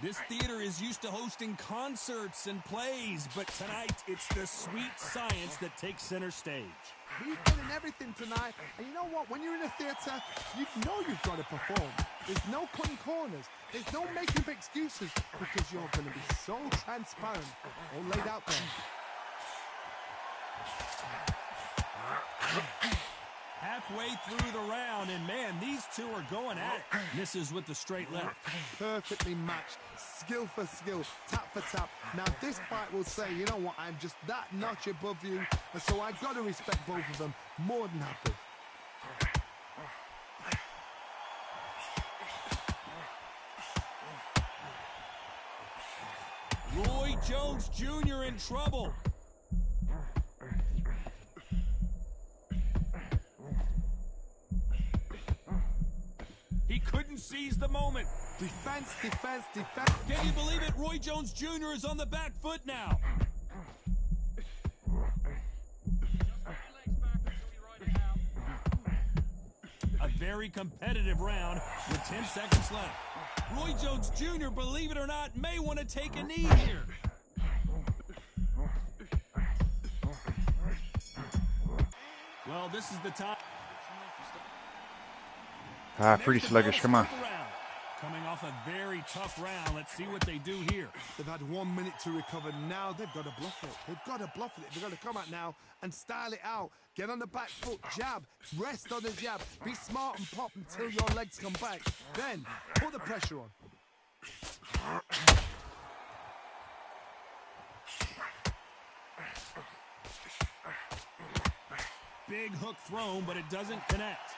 This theater is used to hosting concerts and plays, but tonight it's the sweet science that takes center stage. He's getting everything tonight, and you know what? When you're in a theatre, you know you've got to perform. There's no cutting corners. There's no making up excuses because you're going to be so transparent, all laid out there. Halfway through the round, and man, these two are going at it. Misses with the straight left. Perfectly matched, skill for skill, tap for tap. Now this fight will say, you know what, I'm just that notch above you, and so I've got to respect both of them more than happy. Roy Jones Jr. in trouble. He couldn't seize the moment. Defense, defense, defense. Can you believe it? Roy Jones Jr. is on the back foot now. A very competitive round with 10 seconds left. Roy Jones Jr., believe it or not, may want to take a knee here. Well, this is the time. Pretty sluggish. Come on. Coming off a very tough round. Let's see what they do here. They've had 1 minute to recover. Now they've got to bluff it. They've got to bluff it. They've got to come out now and style it out. Get on the back foot, jab, rest on the jab. Be smart and pop until your legs come back. Then put the pressure on. Big hook thrown, but it doesn't connect.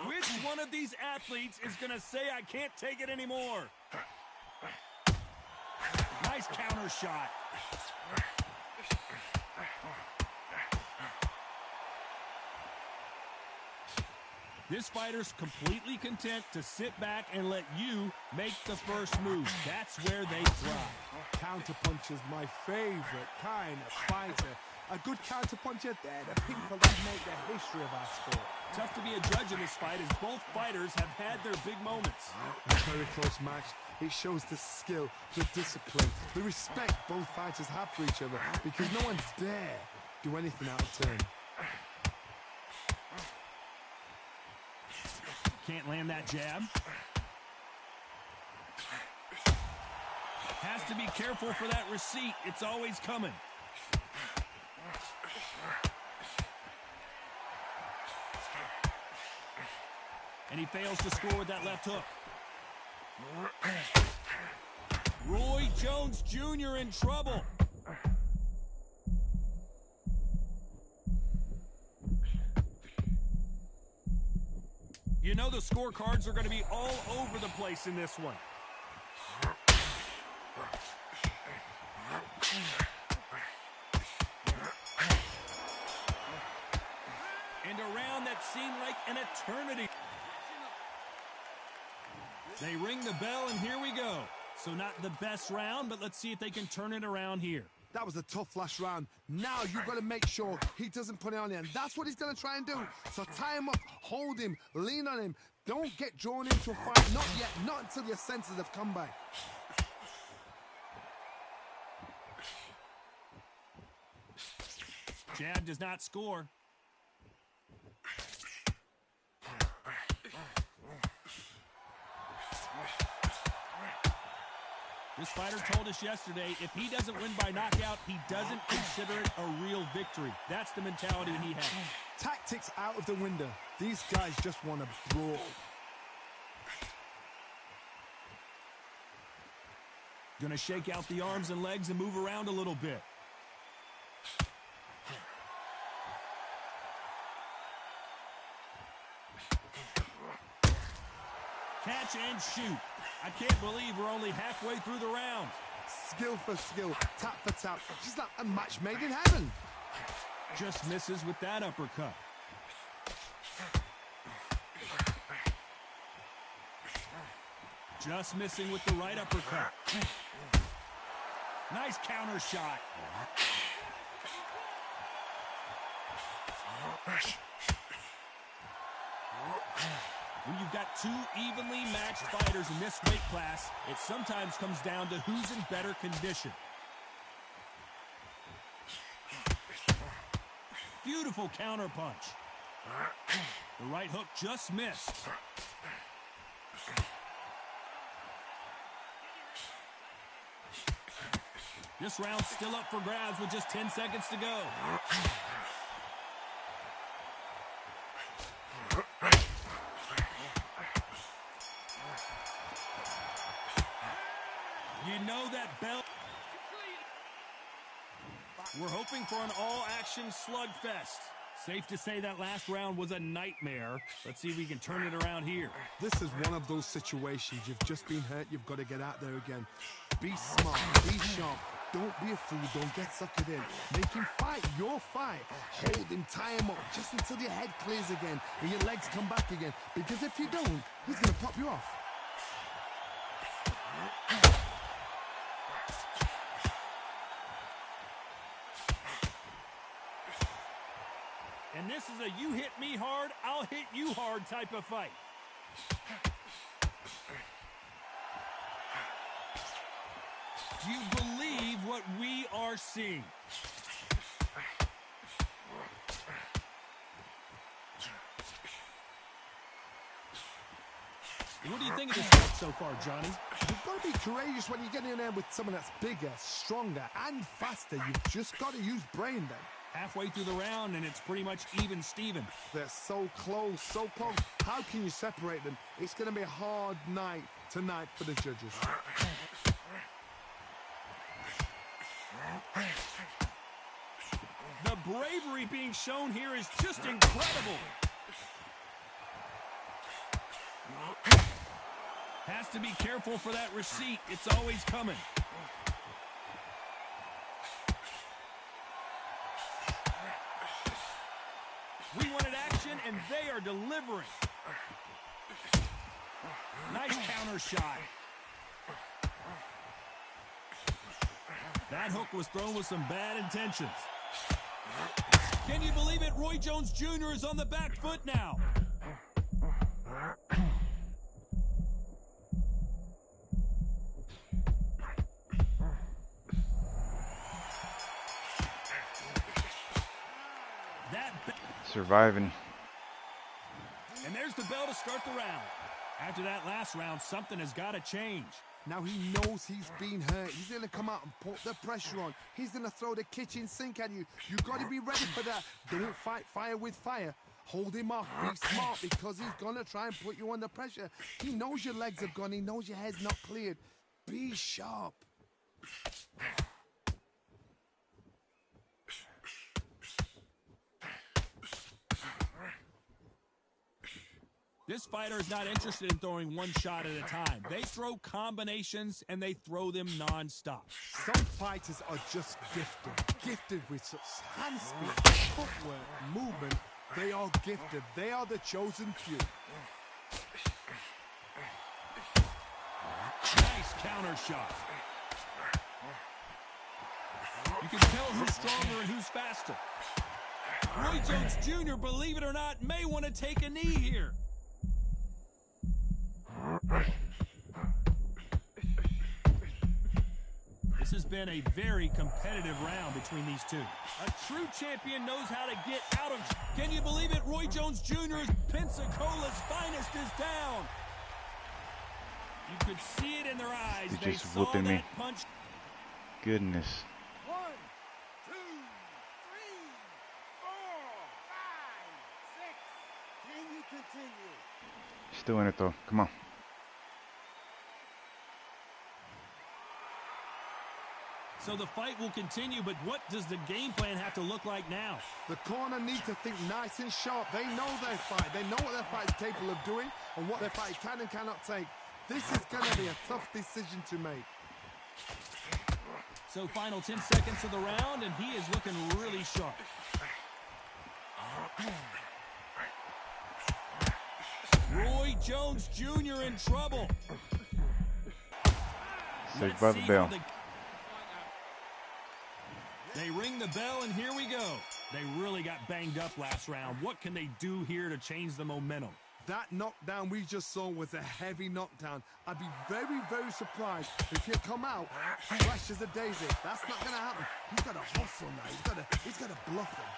Which one of these athletes is going to say, I can't take it anymore? Nice counter shot. This fighter's completely content to sit back and let you make the first move. That's where they thrive. Counterpunch is my favorite kind of fighter. A good counterpuncher, they're the people that make the history of our sport. Tough to be a judge in this fight as both fighters have had their big moments. A very close match. It shows the skill, the discipline, the respect both fighters have for each other because no one's dare do anything out of turn. Can't land that jab. Has to be careful for that receipt. It's always coming. And he fails to score with that left hook. Roy Jones Jr. in trouble. You know the scorecards are going to be all over the place in this one. And a round that seemed like an eternity. They ring the bell, and here we go. So not the best round, but let's see if they can turn it around here. That was a tough last round. Now you've got to make sure he doesn't put it on you. And that's what he's going to try and do. So tie him up, hold him, lean on him. Don't get drawn into a fight. Not yet. Not until your senses have come back. Jab does not score. This fighter told us yesterday, if he doesn't win by knockout, he doesn't consider it a real victory. That's the mentality he has. Tactics out of the window. These guys just want to brawl. Gonna shake out the arms and legs and move around a little bit. Catch and shoot. I can't believe we're only halfway through the round. Skill for skill, tap for tap. Just like a match made in heaven. Just misses with that uppercut. Just missing with the right uppercut. Nice counter shot. When you've got two evenly matched fighters in this weight class, it sometimes comes down to who's in better condition. Beautiful counter punch. The right hook just missed. This round's still up for grabs with just 10 seconds to go. You know that bell. We're hoping for an all-action slugfest. Safe to say that last round was a nightmare. Let's see if we can turn it around here. This is one of those situations. You've just been hurt. You've got to get out there again. Be smart. Be sharp. Don't be a fool. Don't get suckered in. Make him fight your fight. Hold him. Tie him up just until your head clears again and your legs come back again. Because if you don't, he's going to pop you off. And this is a you hit me hard, I'll hit you hard type of fight. Do you believe what we are seeing? What do you think of this fight so far, Johnny? You've got to be courageous when you get in there with someone that's bigger, stronger, and faster. You've just got to use brain then. Halfway through the round, and it's pretty much even Steven. They're so close, so close. How can you separate them? It's going to be a hard night tonight for the judges. The bravery being shown here is just incredible. Has to be careful for that receipt. It's always coming. We wanted action, and they are delivering. Nice counter shot. That hook was thrown with some bad intentions. Can you believe it? Roy Jones Jr. is on the back foot now. Surviving. And there's the bell to start the round. After that last round, something has got to change. Now he knows he's been hurt. He's going to come out and put the pressure on. He's going to throw the kitchen sink at you. You've got to be ready for that. Don't fight fire with fire. Hold him off. Be smart because he's going to try and put you under pressure. He knows your legs have gone. He knows your head's not cleared. Be sharp. This fighter is not interested in throwing one shot at a time. They throw combinations, and they throw them non-stop. Some fighters are just gifted with such hand speed, footwork, movement. They are gifted. They are the chosen few. Nice counter shot. You can tell who's stronger and who's faster. Roy Jones Jr., believe it or not, may want to take a knee here. This has been a very competitive round between these two. A true champion knows how to get out of... Can you believe it? Roy Jones Jr.'s Pensacola's finest is down. You could see it in their eyes. They're just whooping me. Punch. Goodness. 1, 2, 3, 4, 5, 6. Can you continue? Still in it though. Come on. So the fight will continue, but what does the game plan have to look like now? The corner needs to think nice and sharp. They know their fight. They know what their fight is capable of doing and what their fight can and cannot take. This is going to be a tough decision to make. So final 10 seconds of the round, and he is looking really sharp. Roy Jones Jr. in trouble. Saved by the bell. They ring the bell, and here we go. They really got banged up last round. What can they do here to change the momentum? That knockdown we just saw was a heavy knockdown. I'd be very, very surprised if he'll come out fresh as a daisy. That's not going to happen. He's got to hustle now. He's got to bluff him.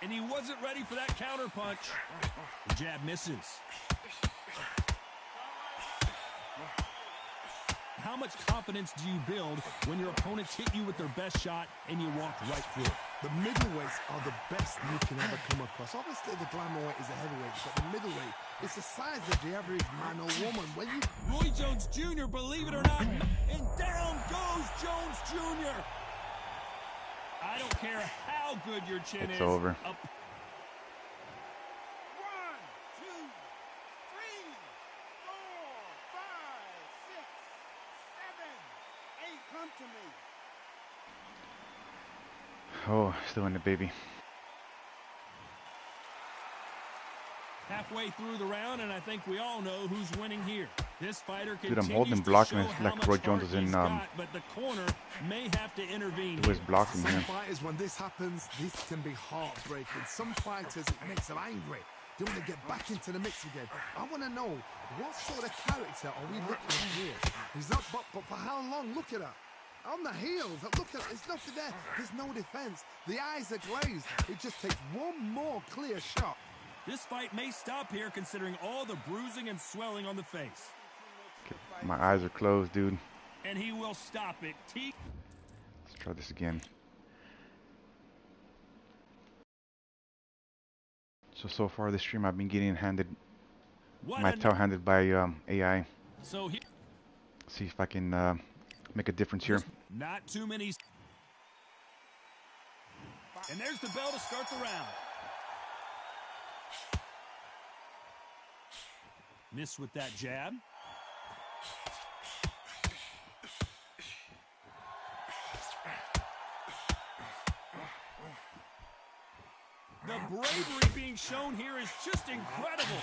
And he wasn't ready for that counter punch. The jab misses. How much confidence do you build when your opponents hit you with their best shot and you walk right through it? The middleweights are the best you can ever come across. Obviously, the glamour weight is a heavyweight, but the middleweight is the size of the average man or woman. When you... Roy Jones Jr., believe it or not, and down goes Jones Jr. I don't care how good your chin is. It's over. Up. 1, 2, 3, 4, 5, 6, 7, 8. Come to me. Oh, still in it, baby. Halfway through the round, and I think we all know who's winning here. This fighter Dude, I'm continues holding to blocking show it how like much Roy Jones heart is in he's got, but the corner may have to intervene. He was blocking Some here. fighters, when this happens, this can be heartbreaking. Some fighters, it makes them angry. They want to get back into the mix again. I want to know, what sort of character are we looking at here? He's up, but for how long? Look at that. On the heels. Look, there's nothing there. There's no defense. The eyes are glazed. It just takes one more clear shot. This fight may stop here considering all the bruising and swelling on the face. Okay, my eyes are closed, dude. And he will stop it. Let's try this again. So far this stream I've been getting my tail handed by AI. So See if I can make a difference here. Not too many. And there's the bell to start the round. Miss with that jab. The bravery being shown here is just incredible.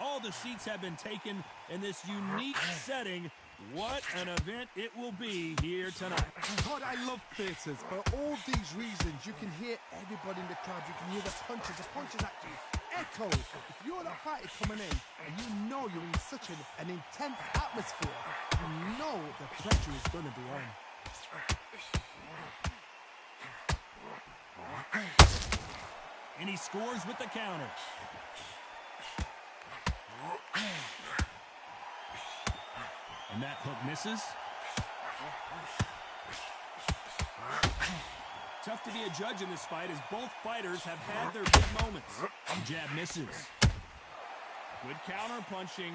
All the seats have been taken in this unique setting. What an event it will be here tonight. God, I love theatres. For all these reasons, you can hear everybody in the crowd. You can hear the punches. The punches actually echo. If you're that fighter coming in and you know you're in such an intense atmosphere, you know the pressure is going to be on. And he scores with the counter. And that hook misses. Tough to be a judge in this fight as both fighters have had their big moments. Jab misses. Good counter punching.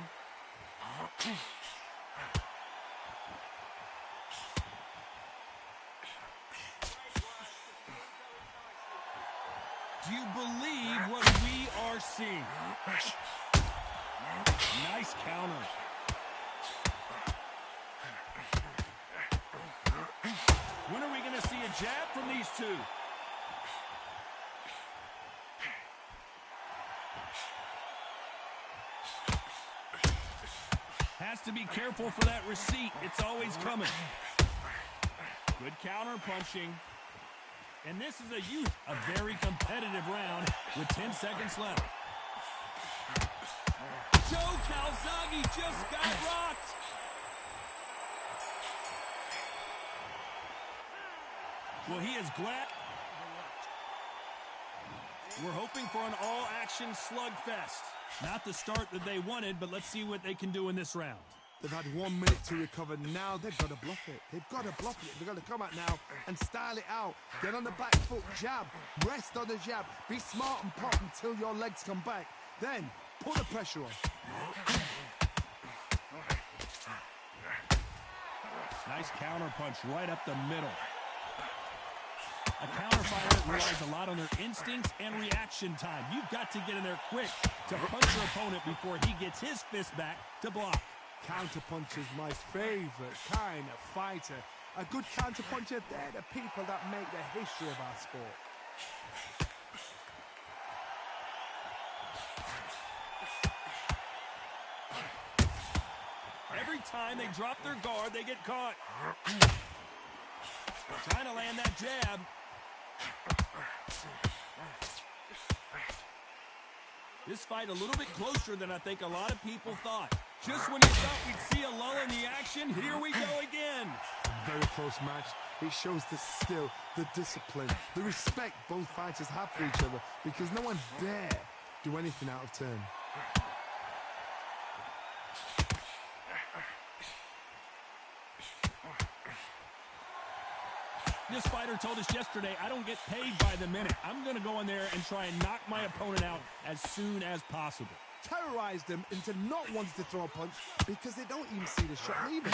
Do you believe what we are seeing? Nice counter. When are we going to see a jab from these two? Has to be careful for that receipt. It's always coming. Good counter punching. And this is a very competitive round with 10 seconds left. Joe Calzaghe just got rocked. Well, he is glad. We're hoping for an all-action slugfest. Not the start that they wanted, but let's see what they can do in this round. They've had 1 minute to recover. Now they've got to bluff it. They've got to bluff it. They've got to come out now and style it out. Get on the back foot, jab. Rest on the jab. Be smart and pop until your legs come back. Then put the pressure on. Nice counter punch right up the middle. A counter fighter relies a lot on their instincts and reaction time. You've got to get in there quick to punch your opponent before he gets his fist back to block. Counter punch is my favorite kind of fighter. A good counter puncher, they're the people that make the history of our sport. Every time they drop their guard, they get caught. Trying to land that jab. This fight a little bit closer than I think a lot of people thought. Just when you thought we'd see a lull in the action, here we go again. Very close match. It shows the skill, the discipline, the respect both fighters have for each other, because no one dare do anything out of turn. This fighter told us yesterday, I don't get paid by the minute. I'm going to go in there and try and knock my opponent out as soon as possible. Terrorize them into not wanting to throw a punch because they don't even see the shot leaving.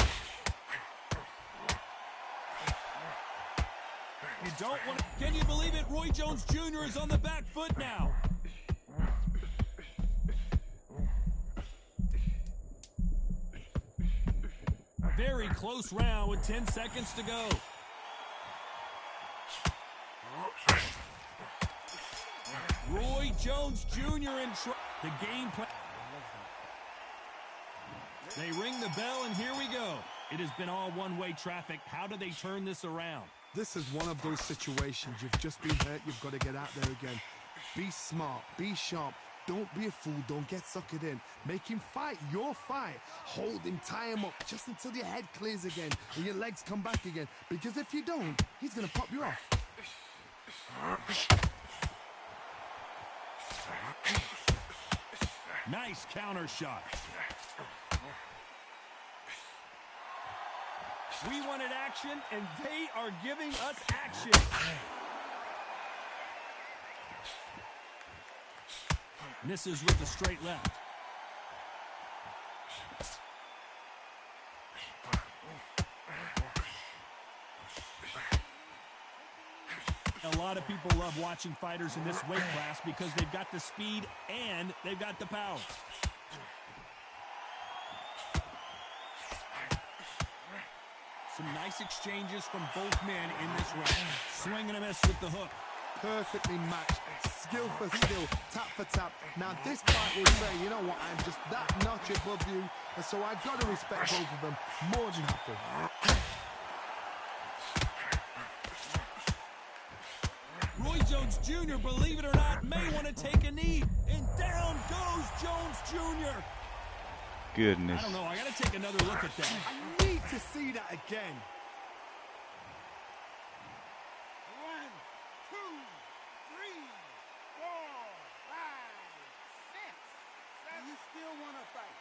You don't want to... Can you believe it? Roy Jones Jr. is on the back foot now. Very close round with 10 seconds to go. Roy Jones Jr. in the game plan. They ring the bell, and here we go. It has been all one-way traffic. How do they turn this around? This is one of those situations. You've just been hurt. You've got to get out there again. Be smart. Be sharp. Don't be a fool. Don't get suckered in. Make him fight your fight. Hold him, tie him up just until your head clears again and your legs come back again. Because if you don't, he's going to pop you off. Nice counter shot. We wanted action, and they are giving us action. Misses with the straight left. A lot of people love watching fighters in this weight class because they've got the speed and they've got the power. Some nice exchanges from both men in this round. Swing and a miss with the hook. Perfectly matched. Skill for skill. Tap for tap. Now this fight will say, you know what, I'm just that notch above you. And so I've got to respect both of them. More than happy. Roy Jones Jr., believe it or not, may want to take a knee. And down goes Jones Jr. Goodness. I don't know. I got to take another look at that. I need to see that again. 1, 2, 3, 4, 5, 6, 7. You still want to fight?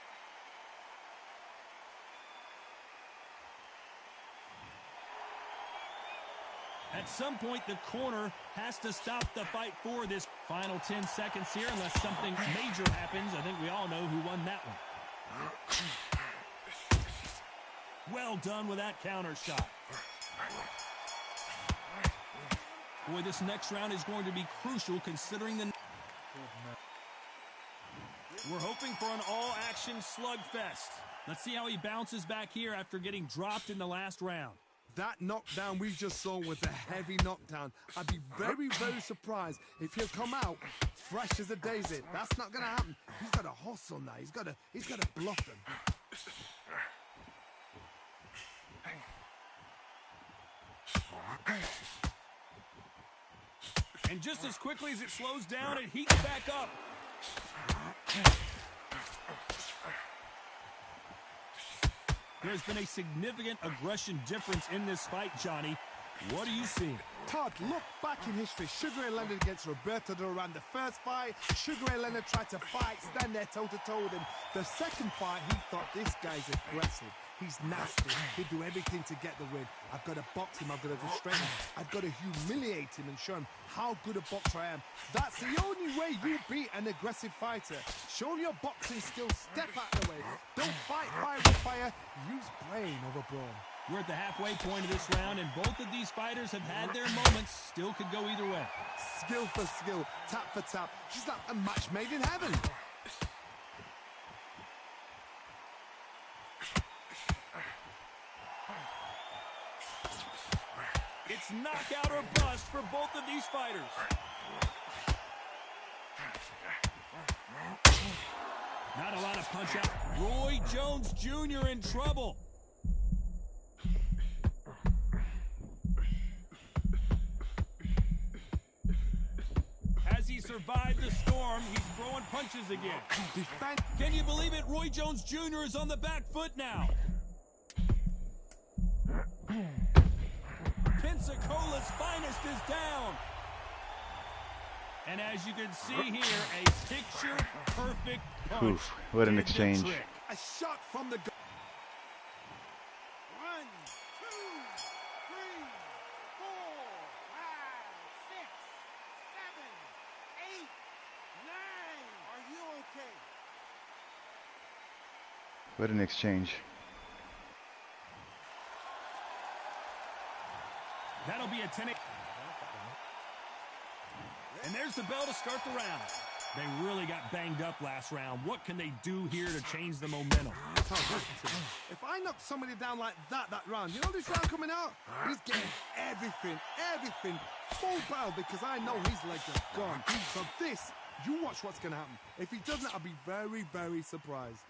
At some point, the corner has to stop the fight for this final 10 seconds here, unless something major happens. I think we all know who won that one. Well done with that counter shot. Boy, this next round is going to be crucial considering the... We're hoping for an all-action slugfest. Let's see how he bounces back here after getting dropped in the last round. That knockdown we just saw was a heavy knockdown. I'd be very, very surprised if he'll come out fresh as a daisy. That's not going to happen. He's got to hustle now. He's got to bluff them. And just as quickly as it slows down, it heats back up. There's been a significant aggression difference in this fight, Johnny. What do you see? Todd, look back in history. Sugar Ray Leonard against Roberto Duran. The first fight, Sugar Ray Leonard tried to fight, stand there toe-to-toe with him. The second fight, he thought, this guy's aggressive. He's nasty. He'll do everything to get the win. I've got to box him. I've got to restrain him. I've got to humiliate him and show him how good a boxer I am. That's the only way you beat an aggressive fighter. Show your boxing skills. Step out of the way. Don't fight fire with fire. Use brain over brawn. We're at the halfway point of this round, and both of these fighters have had their moments. Still could go either way. Skill for skill, tap for tap. Just like a match made in heaven. It's knockout or bust for both of these fighters. Not a lot of punch out. Roy Jones Jr. in trouble. As he survived the storm, he's throwing punches again. Can you believe it? Roy Jones Jr. is on the back foot now. Pensacola's finest is down. And as you can see here, a picture-perfect punch. Oof, what an exchange. A shot from the... 1, 2, 3, 4, 5, 6, 7, 8, 9. Are you okay? What an exchange. That'll be a 10. And there's the bell to start the round. They really got banged up last round. What can they do here to change the momentum? If I knock somebody down like that round, you know this round coming out? He's getting everything, full barrel, because I know his legs are gone. So this, you watch what's going to happen. If he doesn't, I'll be very, very surprised.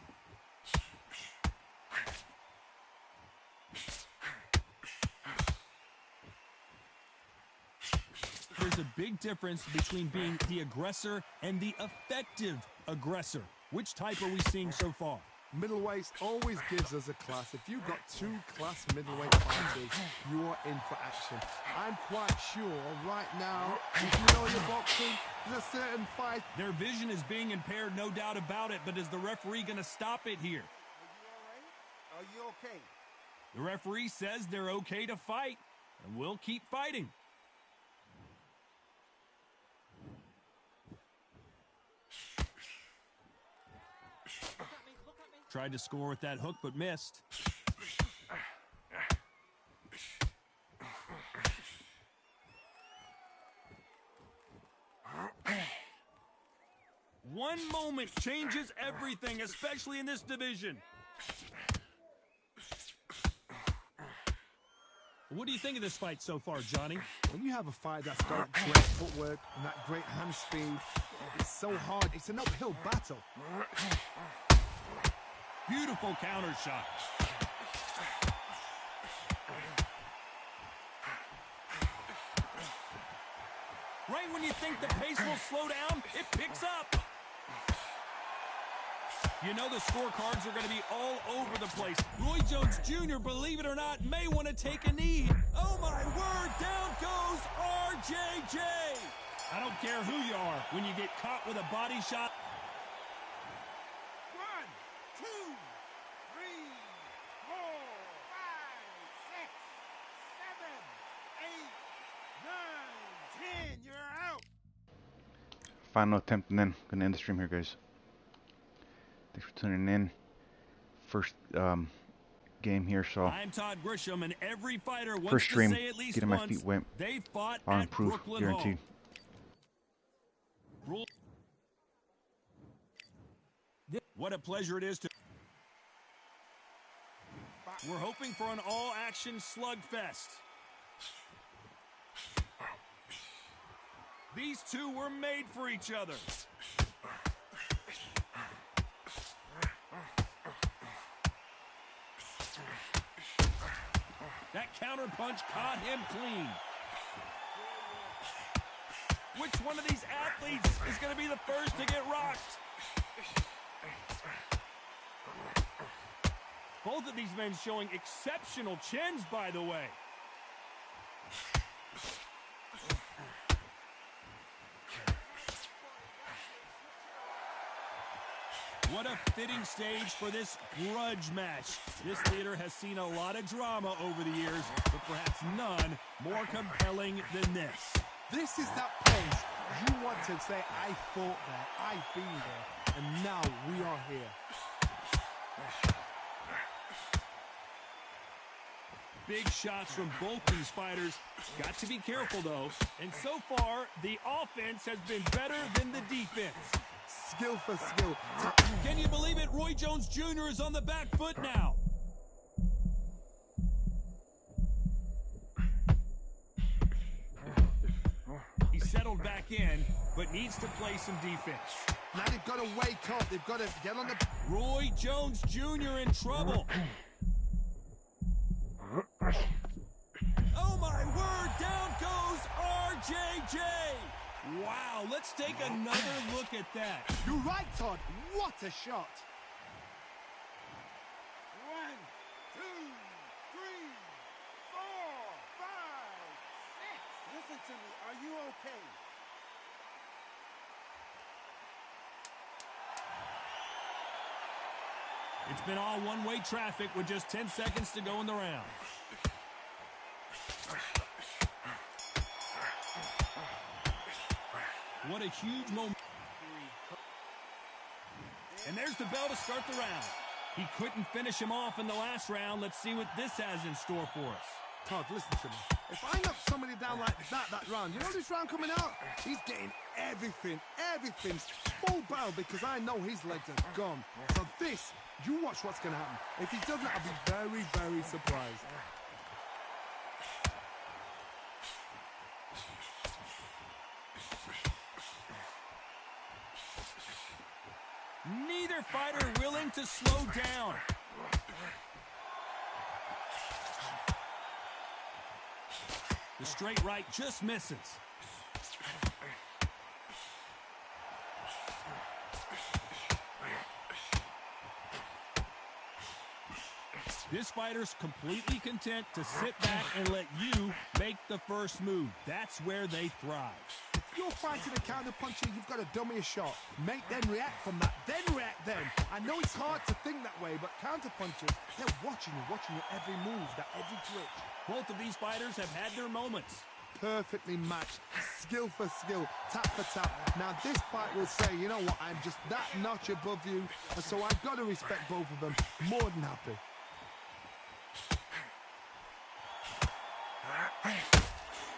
There's there's a big difference between being the aggressor and the effective aggressor. Which type are we seeing so far? Middleweight always gives us a class. If you've got two class middleweight fighters, you are in for action. I'm quite sure right now, if you know your boxing, there's a certain fight. Their vision is being impaired, no doubt about it, but is the referee going to stop it here? Are you okay? The referee says they're okay to fight, and we'll keep fighting. Tried to score with that hook, but missed. One moment changes everything, especially in this division. What do you think of this fight so far, Johnny? When you have a fight that's got great footwork and that great hand speed, it's so hard. It's an uphill battle. Beautiful counter shot. Right when you think the pace will slow down, it picks up. You know the scorecards are going to be all over the place. Roy Jones Jr., believe it or not, may want to take a knee. Oh, my word, down goes RJJ. I don't care who you are when you get caught with a body shot. 1, 2, 3, 4, 5, 6, 7, 8, 9, 10. You're out. Final attempt, and then gonna end the stream here, guys. Thanks for tuning in. First game here, so I'm Todd Grisham, and every fighter wants first stream, to say at least getting my once feet wet. they fought I'll at improve, Brooklyn guaranteed. Hall. What a pleasure it is to. We're hoping for an all-action slugfest. These two were made for each other. That counter punch caught him clean. Which one of these athletes is going to be the first to get rocked? Both of these men showing exceptional chins, by the way. What a fitting stage for this grudge match. This theater has seen a lot of drama over the years, but perhaps none more compelling than this. This is that place you want to say, I fought there, I've been there, and now we are here. Big shots from both these fighters. Got to be careful, though. And so far, the offense has been better than the defense. Skill for skill. Can you believe it? Roy Jones Jr. is on the back foot now. He settled back in, but needs to play some defense. Now they've got to wake up. They've got to get on the... Roy Jones Jr. in trouble. Oh, my word. Down goes RJJ. Wow, let's take another look at that. You're right, Todd. What a shot. 1, 2, 3, 4, 5, 6. Listen to me. Are you okay? It's been all one-way traffic with just 10 seconds to go in the round. What a huge moment. And there's the bell to start the round. He couldn't finish him off in the last round. Let's see what this has in store for us. Todd, listen to me. If I knock somebody down like that round, you know this round coming out? He's getting everything, full barrel, because I know his legs are gone. So this, you watch what's going to happen. If he doesn't, I'll be very, very surprised. Neither fighter willing to slow down. The straight right just misses. This fighter's completely content to sit back and let you make the first move. That's where they thrive. If you're fighting a counter-puncher, you've got to dummy a shot. Make them react from that, then react then. I know it's hard to think that way, but counter-punchers, they're watching your every move, that every twitch. Both of these fighters have had their moments. Perfectly matched, skill for skill, tap for tap. Now this fight will say, you know what, I'm just that notch above you, and so I've got to respect both of them. More than happy.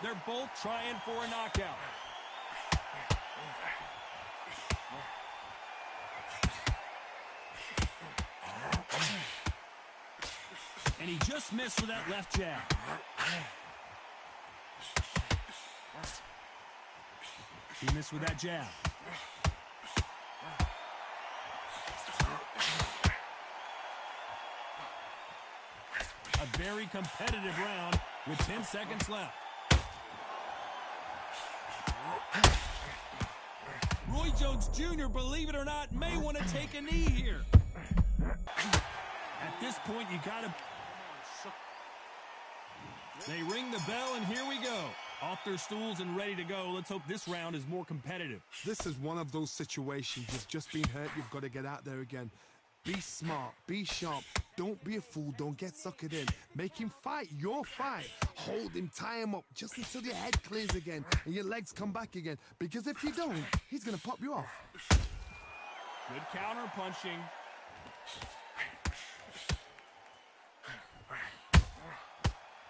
They're both trying for a knockout. And he just missed with that left jab. He missed with that jab. A very competitive round with 10 seconds left. Roy Jones Jr., believe it or not, may want to take a knee here. At this point, you gotta... They ring the bell, and here we go. Off their stools and ready to go. Let's hope this round is more competitive. This is one of those situations. You've just been hurt. You've got to get out there again. Be smart. Be sharp. Don't be a fool. Don't get suckered in. Make him fight your fight. Hold him. Tie him up just until your head clears again and your legs come back again. Because if you don't, he's going to pop you off. Good counter punching.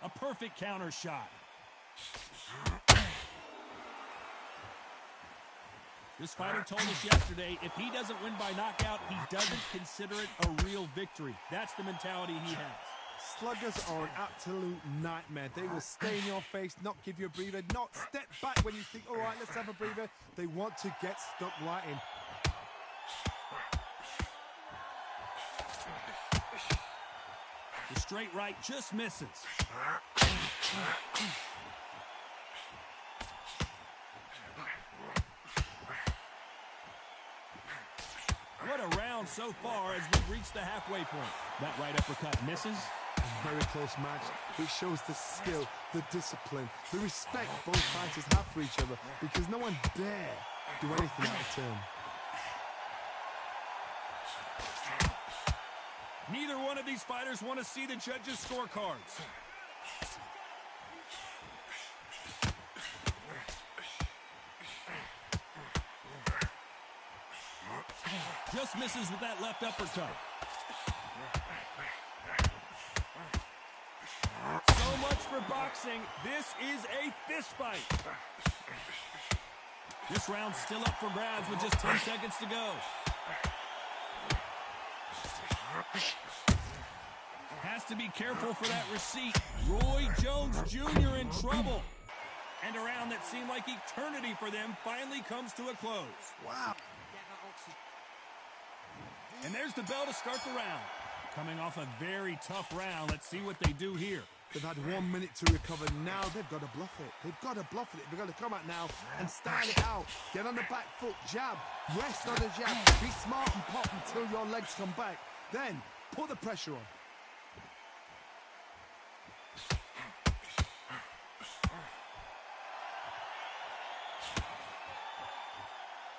A perfect counter shot. This fighter told us yesterday, if he doesn't win by knockout, he doesn't consider it a real victory. That's the mentality he has. Sluggers are an absolute nightmare. They will stay in your face, not give you a breather, not step back when you think, all right, let's have a breather. They want to get stuck right in. The straight right just misses. What a round so far as we've reached the halfway point. That right uppercut misses. A very close match. It shows the skill, the discipline, the respect both fighters have for each other, because no one dare do anything out of turn. Neither one of these fighters want to see the judges' scorecards. Just misses with that left uppercut. So much for boxing. This is a fist fight. This round's still up for grabs with just 10 seconds to go. Has to be careful for that receipt. Roy Jones Jr. in trouble. And a round that seemed like eternity for them finally comes to a close. Wow. And there's the bell to start the round. Coming off a very tough round, let's see what they do here. They've had 1 minute to recover. Now they've got to bluff it. They've got to bluff it. They've got to come out now and style it out. Get on the back foot, jab, rest on the jab. Be smart and pop until your legs come back. Then put the pressure on.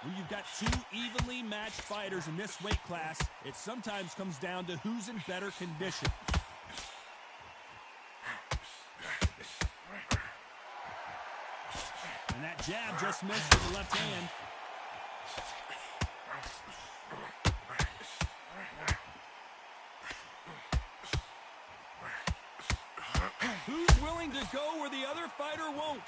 When you've got two evenly matched fighters in this weight class, it sometimes comes down to who's in better condition. And that jab just missed with the left hand. Who's willing to go where the other fighter won't?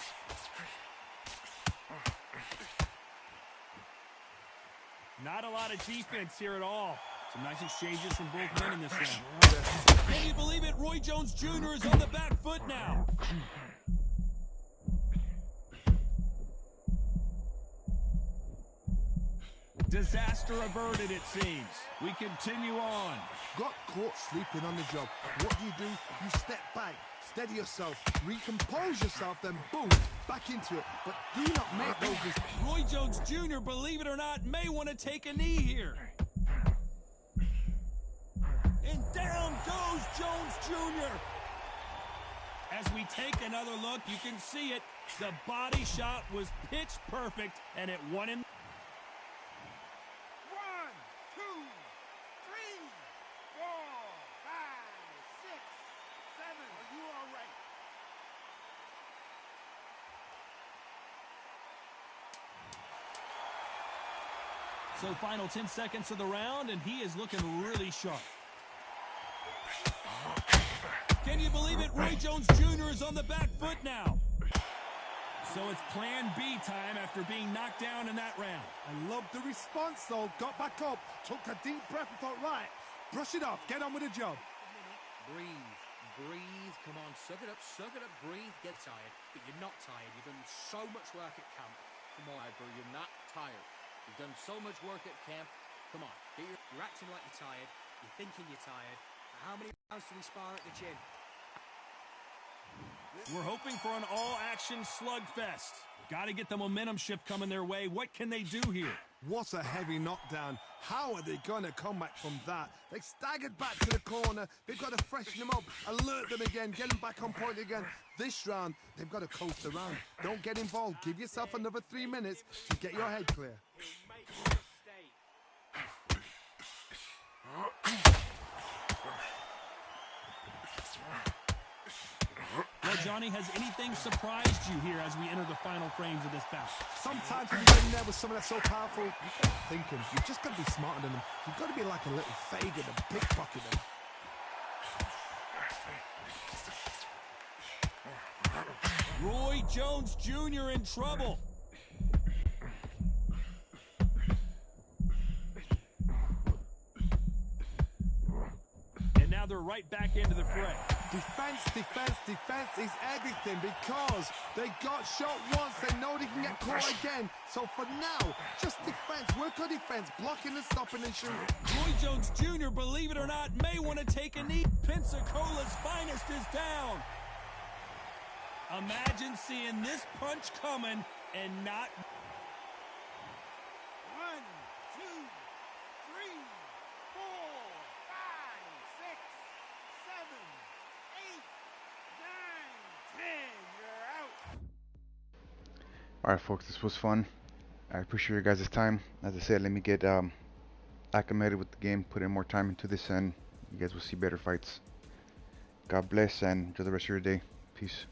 Not a lot of defense here at all. Some nice exchanges from both men in this round. Can you believe it? Roy Jones Jr. is on the back foot now. Disaster averted, it seems. We continue on. Got caught sleeping on the job. What do? You step back, steady yourself, recompose yourself, then boom, back into it. But do not make those mistakes. Roy Jones Jr., believe it or not, may want to take a knee here. And Down goes Jones Jr. As we take another look, you can see it. The body shot was pitch perfect, and it won him. 1, 2, 3, 4, 5, 6, 7. Are you all right? So final 10 seconds of the round, and he is looking really sharp. Can you believe it? Roy Jones Jr. is on the back foot now. So it's plan B time after being knocked down in that round. I love the response, though. Got back up, took a deep breath and thought, right, brush it off, get on with the job. Breathe, breathe, come on, suck it up, breathe, get tired. But you're not tired, you've done so much work at camp. Come on, bro, you're not tired. You've done so much work at camp. Come on, you're acting like you're tired, you're thinking you're tired. How many rounds do we spar at the gym? We're hoping for an all-action slugfest. Got to get the momentum shift coming their way. What can they do here? What a heavy knockdown. How are they going to come back from that? They staggered back to the corner. They've got to freshen them up, alert them again, get them back on point again. This round, they've got to coast around. Don't get involved. Give yourself another 3 minutes to get your head clear. Well, Johnny, has anything surprised you here as we enter the final frames of this bout? Sometimes when you get in there with someone that's so powerful, you can't think him. You've just got to be smarter than them. You've got to be like a little faggot and pickpocket them. Roy Jones Jr. in trouble. And now they're right back into the fray. Defense, defense, defense is everything because they got shot once. They know they can get caught again. So for now, just defense. Work on defense. Blocking and stopping and shooting. Roy Jones Jr., believe it or not, may want to take a knee. Pensacola's finest is down. Imagine seeing this punch coming and not... 1, 2, 3, 4, 5, 6, 7, 8, 9, 10. You're out. Alright folks, this was fun. I appreciate your guys' time. As I said, let me get acclimated with the game, put in more time into this, and you guys will see better fights. God bless and enjoy the rest of your day. Peace.